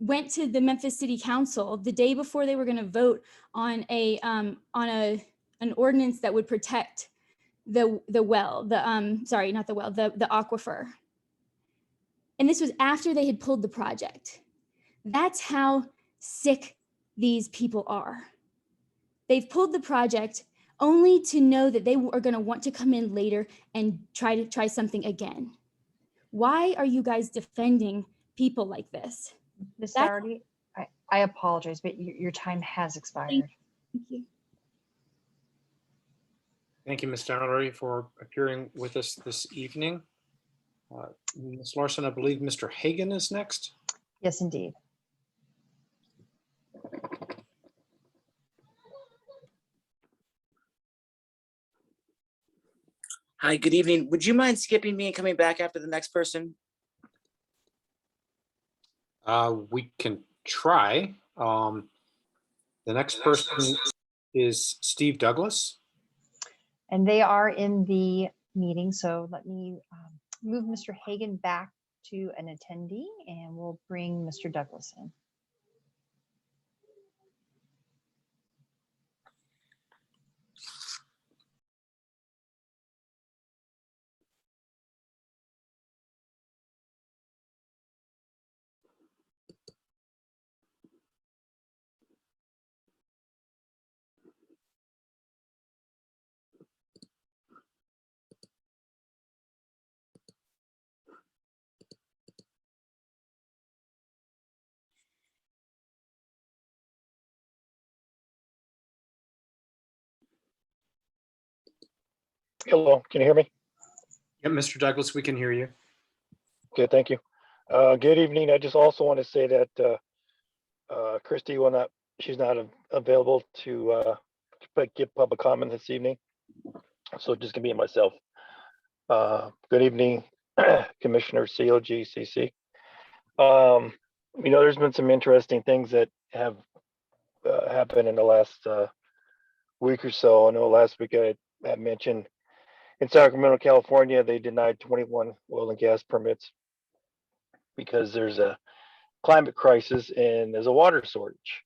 Speaker 13: went to the Memphis City Council the day before they were going to vote on an ordinance that would protect the aquifer. And this was after they had pulled the project. That's how sick these people are. They've pulled the project only to know that they are going to want to come in later and try something again. Why are you guys defending people like this?
Speaker 2: Ms. Dougherty, I apologize, but your time has expired.
Speaker 13: Thank you.
Speaker 11: Thank you, Ms. Dougherty, for appearing with us this evening. Ms. Larson, I believe Mr. Hagan is next.
Speaker 2: Yes, indeed.
Speaker 14: Hi, good evening. Would you mind skipping me and coming back after the next person?
Speaker 11: We can try. The next person is Steve Douglas.
Speaker 2: And they are in the meeting, so let me move Mr. Hagan back to an attendee, and we'll bring Mr. Douglas in.
Speaker 4: Hello, can you hear me?
Speaker 11: Yeah, Mr. Douglas, we can hear you.
Speaker 4: Good, thank you. Good evening. I just also want to say that Christy she's not available to give public comment this evening. So just gonna be myself. Good evening, Commissioner COGCC. There's been some interesting things that have happened in the last week or so. I know last week I had mentioned in Sacramento, California, they denied 21 oil and gas permits because there's a climate crisis and there's a water shortage.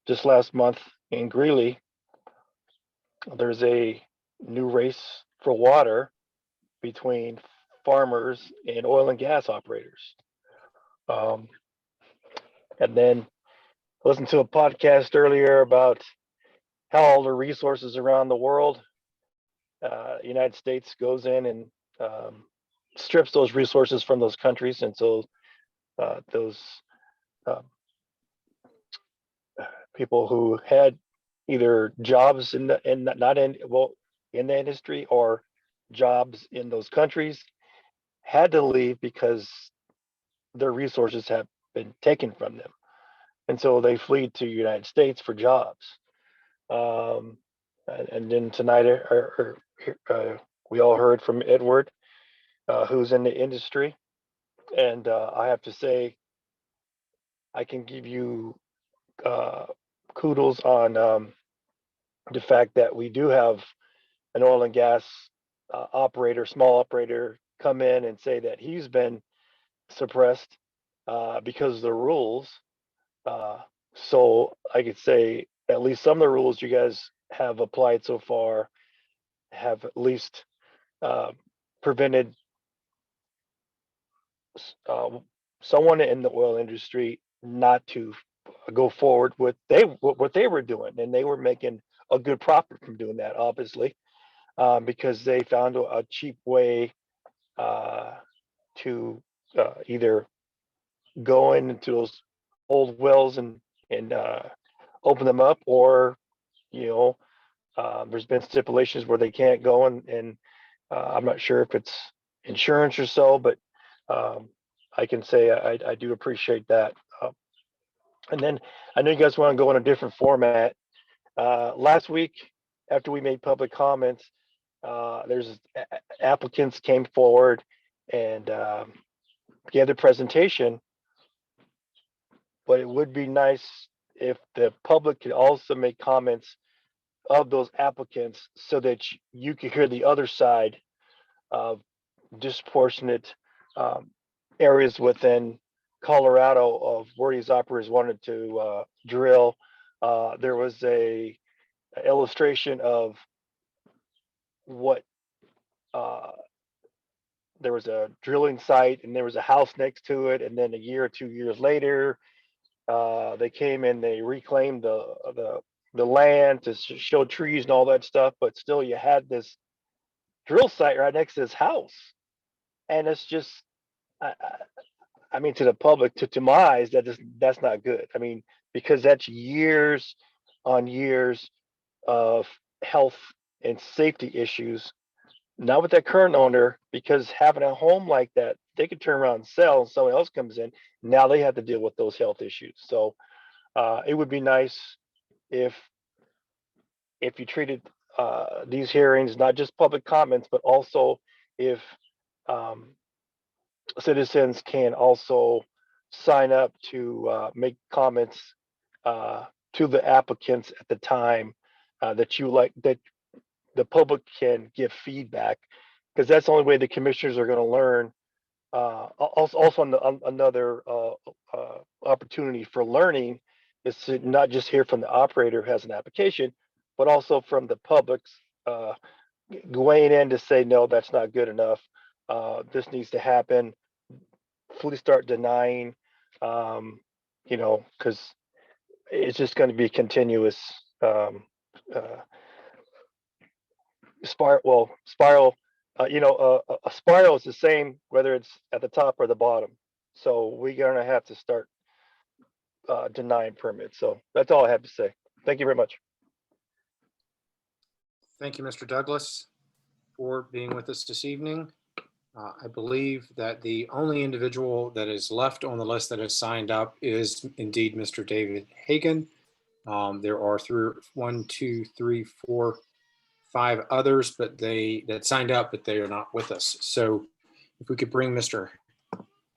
Speaker 4: Just last month in Greeley, there's a new race for water between farmers and oil and gas operators. And then I listened to a podcast earlier about how all the resources around the world, United States goes in and strips those resources from those countries. And so those people who had either jobs in the industry or jobs in those countries had to leave because their resources have been taken from them. And so they flee to the United States for jobs. And then tonight, we all heard from Edward, who's in the industry. And I have to say, I can give you kudos on the fact that we do have an oil and gas operator, small operator, come in and say that he's been suppressed because of the rules. So I could say at least some of the rules you guys have applied so far have at least prevented someone in the oil industry not to go forward with what they were doing, and they were making a good profit from doing that, obviously, because they found a cheap way to either go into those old wells and open them up, or there's been stipulations where they can't go, and I'm not sure if it's insurance or so, but I can say I do appreciate that. And then I know you guys want to go in a different format. Last week, after we made public comments, there's applicants came forward and gave the presentation, but it would be nice if the public could also make comments of those applicants so that you could hear the other side of disproportionate areas within Colorado of where these operators wanted to drill. There was a illustration of what there was a drilling site and there was a house next to it, and then a year or 2 years later they came and they reclaimed the land to show trees and all that stuff, but still you had this drill site right next to this house. And it's just I mean, to the public, to my eyes, that's not good. I mean, because that's years on years of health and safety issues. Not with that current owner, because having a home like that, they could turn around and sell, and someone else comes in. Now they have to deal with those health issues. So it would be nice if you treated these hearings not just public comments, but also if citizens can also sign up to make comments to the applicants at the time that the public can give feedback, because that's the only way the commissioners are going to learn. Also, another opportunity for learning is to not just hear from the operator who has an application, but also from the public's going in to say, no, that's not good enough. This needs to happen. Fully start denying, because it's just going to be continuous spiral. A spiral is the same whether it's at the top or the bottom. So we're going to have to start denying permits. So that's all I have to say. Thank you very much.
Speaker 11: Thank you, Mr. Douglas, for being with us this evening. I believe that the only individual that is left on the list that has signed up is indeed Mr. David Hagan. There are 5 others, but that signed up, but they are not with us. So if we could bring Mr.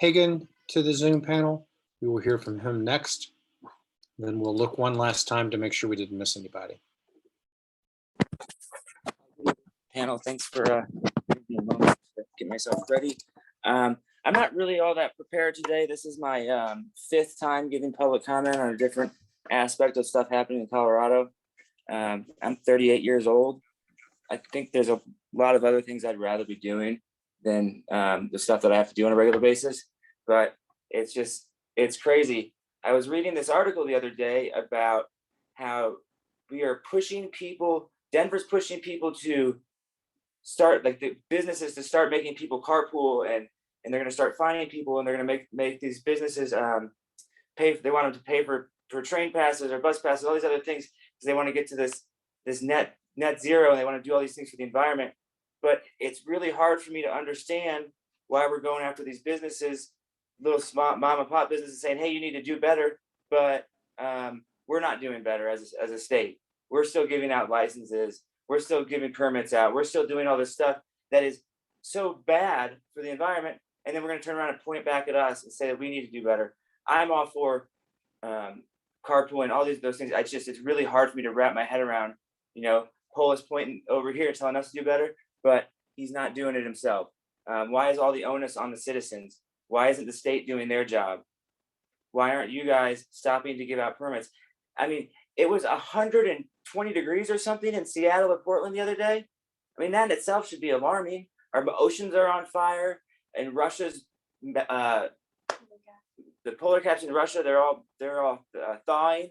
Speaker 11: Hagan to the Zoom panel, we will hear from him next. Then we'll look one last time to make sure we didn't miss anybody.
Speaker 14: Panel, thanks for giving me a moment to get myself ready. I'm not really all that prepared today. This is my 5th time giving public comment on a different aspect of stuff happening in Colorado. I'm 38 years old. I think there's a lot of other things I'd rather be doing than the stuff that I have to do on a regular basis. But it's crazy. I was reading this article the other day about how we are pushing people, Denver's pushing people to start, like the businesses to start making people carpool, and they're going to start finding people, and they're going to make these businesses pay. They want them to pay for train passes or bus passes, all these other things, because they want to get to this net zero, and they want to do all these things for the environment. But it's really hard for me to understand why we're going after these businesses, little small mom and pop businesses, saying, hey, you need to do better. But we're not doing better as a state. We're still giving out licenses. We're still giving permits out. We're still doing all this stuff that is so bad for the environment. And then we're going to turn around and point it back at us and say that we need to do better. I'm all for carpooling, all those things. It's really hard for me to wrap my head around, Paul is pointing over here telling us to do better, but he's not doing it himself. Why is all the onus on the citizens? Why isn't the state doing their job? Why aren't you guys stopping to give out permits? I mean, it was 120 degrees or something in Seattle or Portland the other day. I mean, that in itself should be alarming. Our oceans are on fire, and Russia's the polar caps in Russia, they're all thawing.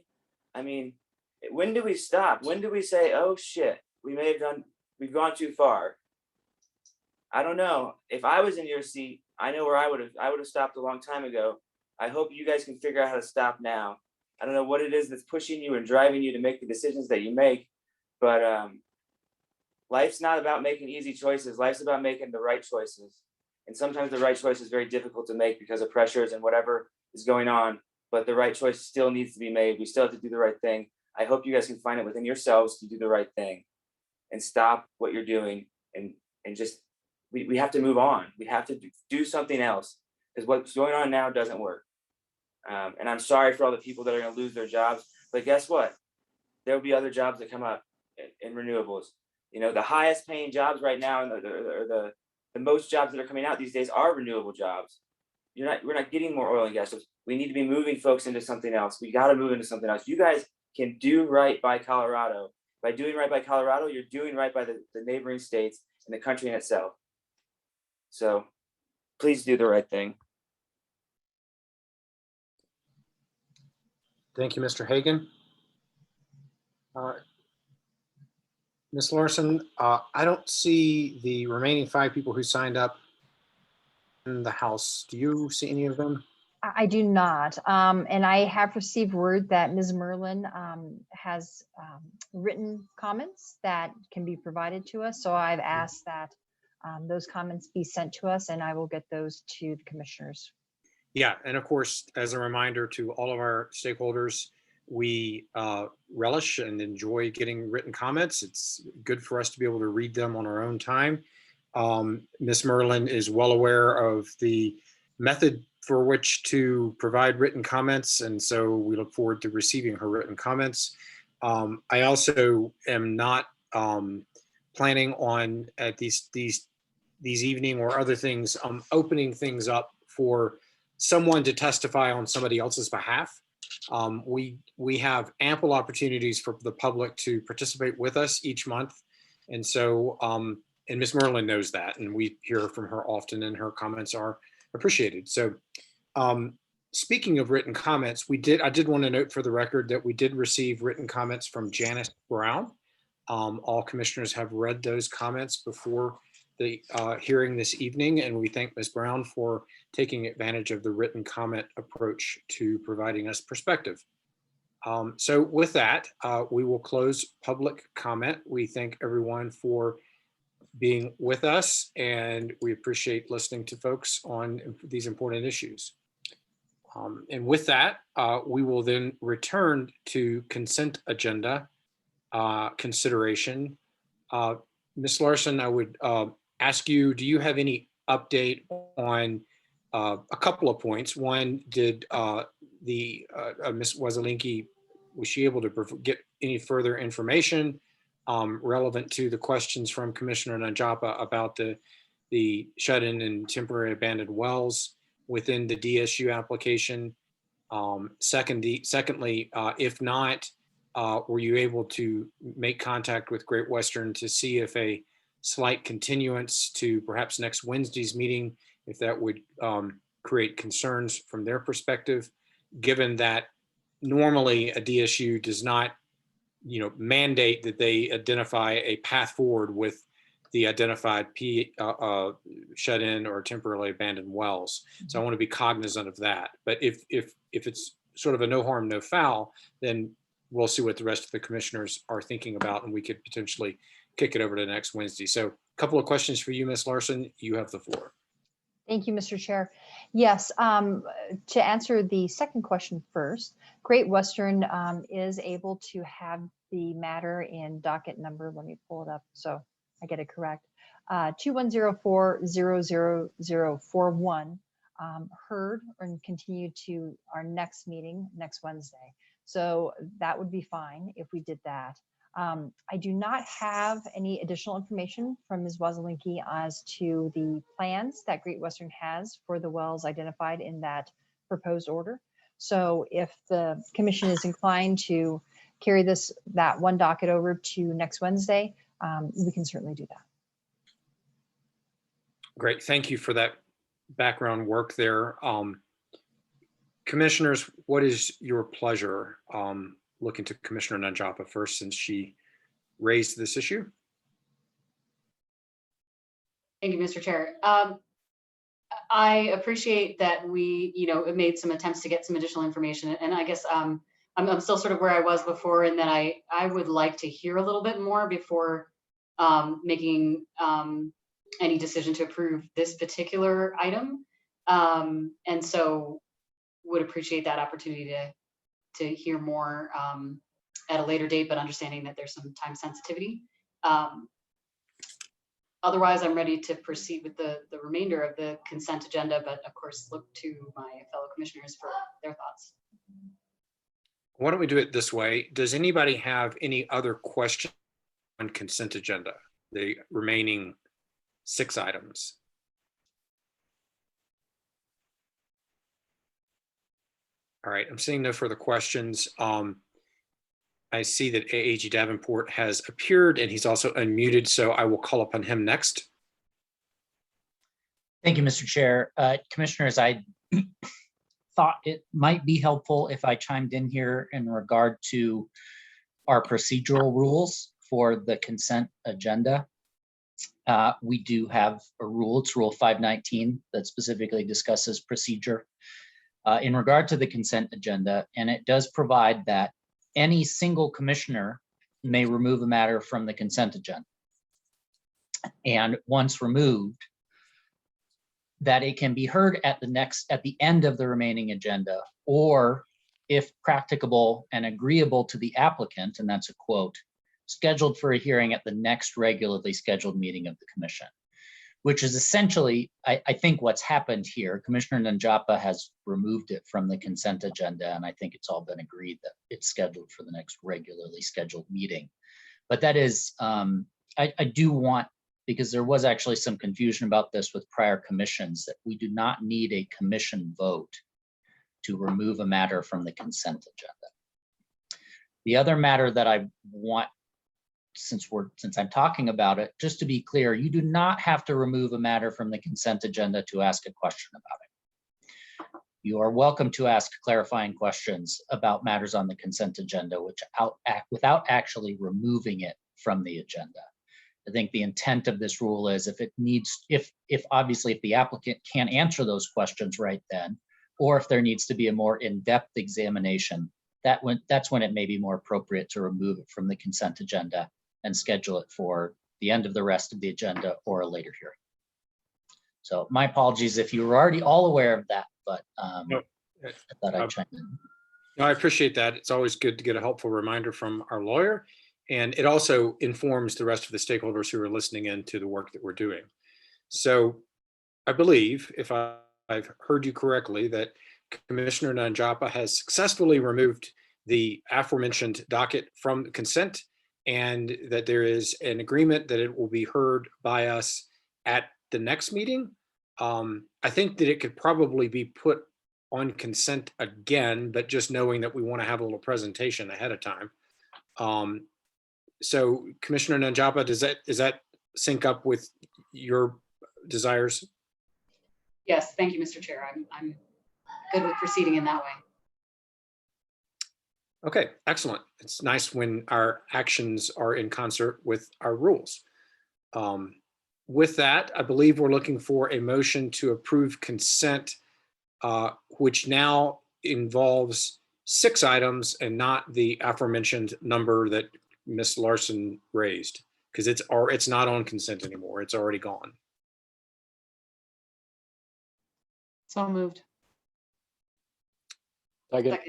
Speaker 14: I mean, when do we stop? When do we say, oh shit, we've gone too far? I don't know. If I was in your seat, I know where I would have stopped a long time ago. I hope you guys can figure out how to stop now. I don't know what it is that's pushing you and driving you to make the decisions that you make, but life's not about making easy choices. Life's about making the right choices. And sometimes the right choice is very difficult to make because of pressures and whatever is going on, but the right choice still needs to be made. We still have to do the right thing. I hope you guys can find it within yourselves to do the right thing and stop what you're doing and just, we have to move on. We have to do something else, because what's going on now doesn't work. And I'm sorry for all the people that are going to lose their jobs, but guess what? There'll be other jobs that come up in renewables. The highest paying jobs right now, and the most jobs that are coming out these days are renewable jobs. We're not getting more oil and gas. So we need to be moving folks into something else. We got to move into something else. You guys can do right by Colorado. By doing right by Colorado, you're doing right by the neighboring states and the country in itself. So please do the right thing.
Speaker 11: Thank you, Mr. Hagan. Ms. Larson, I don't see the remaining 5 people who signed up in the House. Do you see any of them?
Speaker 2: I do not. And I have received word that Ms. Merlin has written comments that can be provided to us. So I've asked that those comments be sent to us, and I will get those to the commissioners.
Speaker 11: Yeah, and of course, as a reminder to all of our stakeholders, we relish and enjoy getting written comments. It's good for us to be able to read them on our own time. Ms. Merlin is well aware of the method for which to provide written comments, and so we look forward to receiving her written comments. I also am not planning on at these evening or other things opening things up for someone to testify on somebody else's behalf. We have ample opportunities for the public to participate with us each month, and so and Ms. Merlin knows that, and we hear from her often, and her comments are appreciated. So speaking of written comments, I did want to note for the record that we did receive written comments from Janice Brown. All commissioners have read those comments before the hearing this evening, and we thank Ms. Brown for taking advantage of the written comment approach to providing us perspective. So with that, we will close public comment. We thank everyone for being with us, and we appreciate listening to folks on these important issues. And with that, we will then return to consent agenda consideration. Ms. Larson, I would ask you, do you have any update on a couple of points? One, did Ms. Wazelinski, was she able to get any further information relevant to the questions from Commissioner Nanjapa about the shut-in and temporary abandoned wells within the DSU application? Secondly, if not, were you able to make contact with Great Western to see if a slight continuance to perhaps next Wednesday's meeting, if that would create concerns from their perspective, given that normally a DSU does not, mandate that they identify a path forward with the identified shut-in or temporarily abandoned wells. So I want to be cognizant of that. But if it's sort of a no harm, no foul, then we'll see what the rest of the commissioners are thinking about, and we could potentially kick it over to next Wednesday. So a couple of questions for you, Ms. Larson. You have the floor.
Speaker 2: Thank you, Mr. Chair. Yes, to answer the second question first, Great Western is able to have the matter in docket number, let me pull it up so I get it correct, 2104-00041, heard and continue to our next meeting next Wednesday. So that would be fine if we did that. I do not have any additional information from Ms. Wazelinski as to the plans that Great Western has for the wells identified in that proposed order. So if the commission is inclined to carry that one docket over to next Wednesday, we can certainly do that.
Speaker 11: Great, thank you for that background work there. Commissioners, what is your pleasure? Looking to Commissioner Nanjapa first, since she raised this issue.
Speaker 3: Thank you, Mr. Chair. I appreciate that we, made some attempts to get some additional information, and I guess I'm still sort of where I was before, and that I would like to hear a little bit more before making any decision to approve this particular item, and so would appreciate that opportunity to hear more at a later date, but understanding that there's some time sensitivity. Otherwise, I'm ready to proceed with the remainder of the consent agenda, but of course, look to my fellow commissioners for their thoughts.
Speaker 11: Why don't we do it this way? Does anybody have any other questions on consent agenda, the remaining 6 items? All right, I'm seeing no further questions. I see that AAG Davenport has appeared and he's also unmuted, so I will call upon him next.
Speaker 15: Thank you, Mr. Chair. Commissioners, I thought it might be helpful if I chimed in here in regard to our procedural rules for the consent agenda. We do have a rule, it's Rule 519, that specifically discusses procedure in regard to the consent agenda, and it does provide that any single commissioner may remove a matter from the consent agenda. And once removed, that it can be heard at the end of the remaining agenda, or if practicable and agreeable to the applicant, and that's a quote, scheduled for a hearing at the next regularly scheduled meeting of the commission, which is essentially, I think what's happened here. Commissioner Nanjapa has removed it from the consent agenda, and I think it's all been agreed that it's scheduled for the next regularly scheduled meeting. But that is, I do want, because there was actually some confusion about this with prior commissions, that we do not need a commission vote to remove a matter from the consent agenda. The other matter that I want, since I'm talking about it, just to be clear, you do not have to remove a matter from the consent agenda to ask a question about it. You are welcome to ask clarifying questions about matters on the consent agenda, without actually removing it from the agenda. I think the intent of this rule is if obviously if the applicant can't answer those questions right then, or if there needs to be a more in-depth examination, that's when it may be more appropriate to remove it from the consent agenda and schedule it for the end of the rest of the agenda or a later hearing. So my apologies if you were already all aware of that, but I thought I'd chime in.
Speaker 11: No, I appreciate that. It's always good to get a helpful reminder from our lawyer, and it also informs the rest of the stakeholders who are listening in to the work that we're doing. So I believe, if I've heard you correctly, that Commissioner Nanjapa has successfully removed the aforementioned docket from consent, and that there is an agreement that it will be heard by us at the next meeting. I think that it could probably be put on consent again, but just knowing that we want to have a little presentation ahead of time. So Commissioner Nanjapa, is that sync up with your desires?
Speaker 3: Yes, thank you, Mr. Chair. I'm good with proceeding in that way.
Speaker 11: Okay, excellent. It's nice when our actions are in concert with our rules. With that, I believe we're looking for a motion to approve consent, which now involves 6 items and not the aforementioned number that Ms. Larson raised, because it's not on consent anymore. It's already gone.
Speaker 6: So moved.
Speaker 3: Second.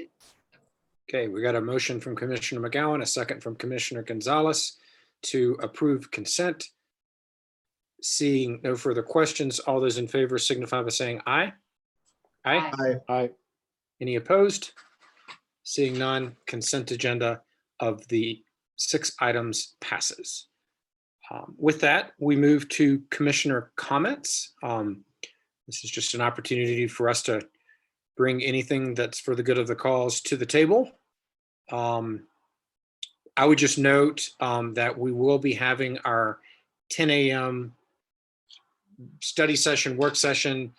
Speaker 11: Okay, we got a motion from Commissioner McGowan, a second from Commissioner Gonzalez to approve consent. Seeing no further questions, all those in favor signify by saying aye. Aye.
Speaker 3: Aye.
Speaker 11: Aye. Any opposed? Seeing none, consent agenda of the 6 items passes. With that, we move to commissioner comments. This is just an opportunity for us to bring anything that's for the good of the cause to the table. I would just note that we will be having our 10 a.m. study session, work session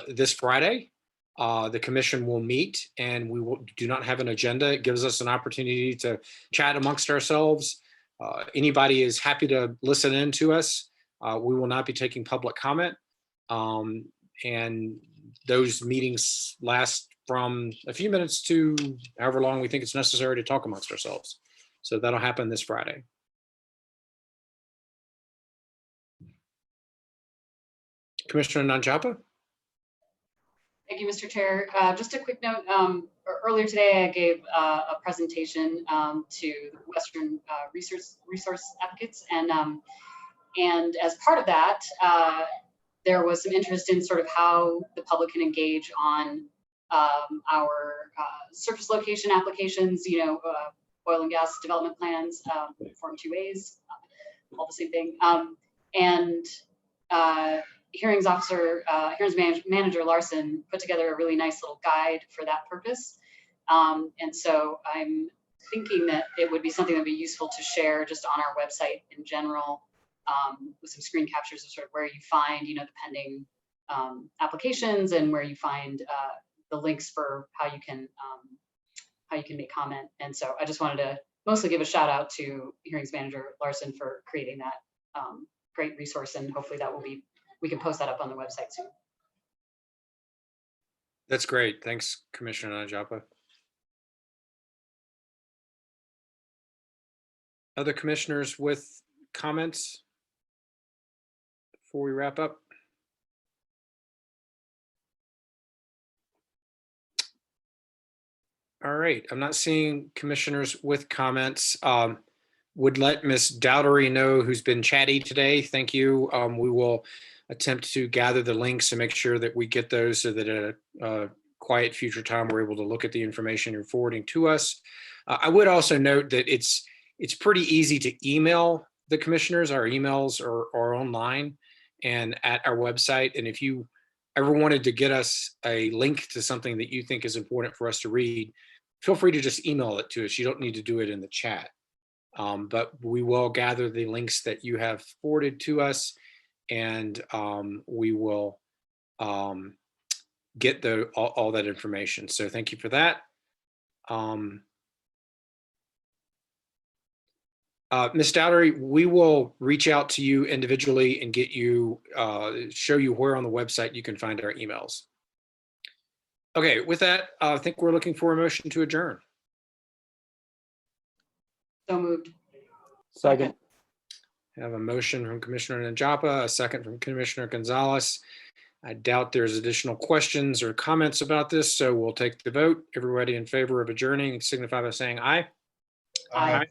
Speaker 11: this Friday. The commission will meet and we do not have an agenda. It gives us an opportunity to chat amongst ourselves. Anybody is happy to listen in to us. We will not be taking public comment. And those meetings last from a few minutes to however long we think it's necessary to talk amongst ourselves. So that'll happen this Friday. Commissioner Nanjapa?
Speaker 3: Thank you, Mr. Chair. Just a quick note, earlier today I gave a presentation to the Western Resource Advocates, and as part of that, there was some interest in sort of how the public can engage on our surface location applications, oil and gas development plans, Form 2As, all the same thing. Hearings manager Larson put together a really nice little guide for that purpose. And so I'm thinking that it would be something that would be useful to share just on our website in general, with some screen captures of sort of where you find, the pending applications and where you find the links for how you can make comment. And so I just wanted to mostly give a shout out to hearings manager Larson for creating that great resource, and hopefully we can post that up on the website soon.
Speaker 11: That's great. Thanks, Commissioner Nanjapa. Other commissioners with comments before we wrap up? All right, I'm not seeing commissioners with comments. Would let Ms. Dowdery know, who's been chatty today. Thank you. We will attempt to gather the links and make sure that we get those so that at a quiet future time, we're able to look at the information you're forwarding to us. I would also note that it's pretty easy to email the commissioners. Our emails are online and at our website. And if you ever wanted to get us a link to something that you think is important for us to read, feel free to just email it to us. You don't need to do it in the chat. But we will gather the links that you have forwarded to us, and we will get all that information. So thank you for that. Ms. Dowdery, we will reach out to you individually and get you, show you where on the website you can find our emails. Okay, with that, I think we're looking for a motion to adjourn.
Speaker 3: So moved.
Speaker 11: Second. I have a motion from Commissioner Nanjapa, a second from Commissioner Gonzalez. I doubt there's additional questions or comments about this, so we'll take the vote. Everybody in favor of adjourning signify by saying aye.
Speaker 3: Aye.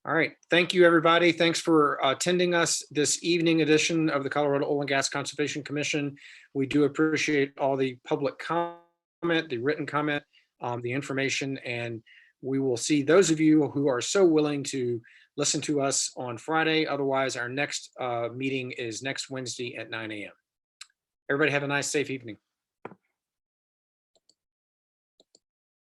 Speaker 11: All right, thank you, everybody. Thanks for attending us this evening edition of the Colorado Oil and Gas Conservation Commission. We do appreciate all the public comment, the written comment, the information, and we will see those of you who are so willing to listen to us on Friday. Otherwise, our next meeting is next Wednesday at 9 a.m. Everybody have a nice, safe evening.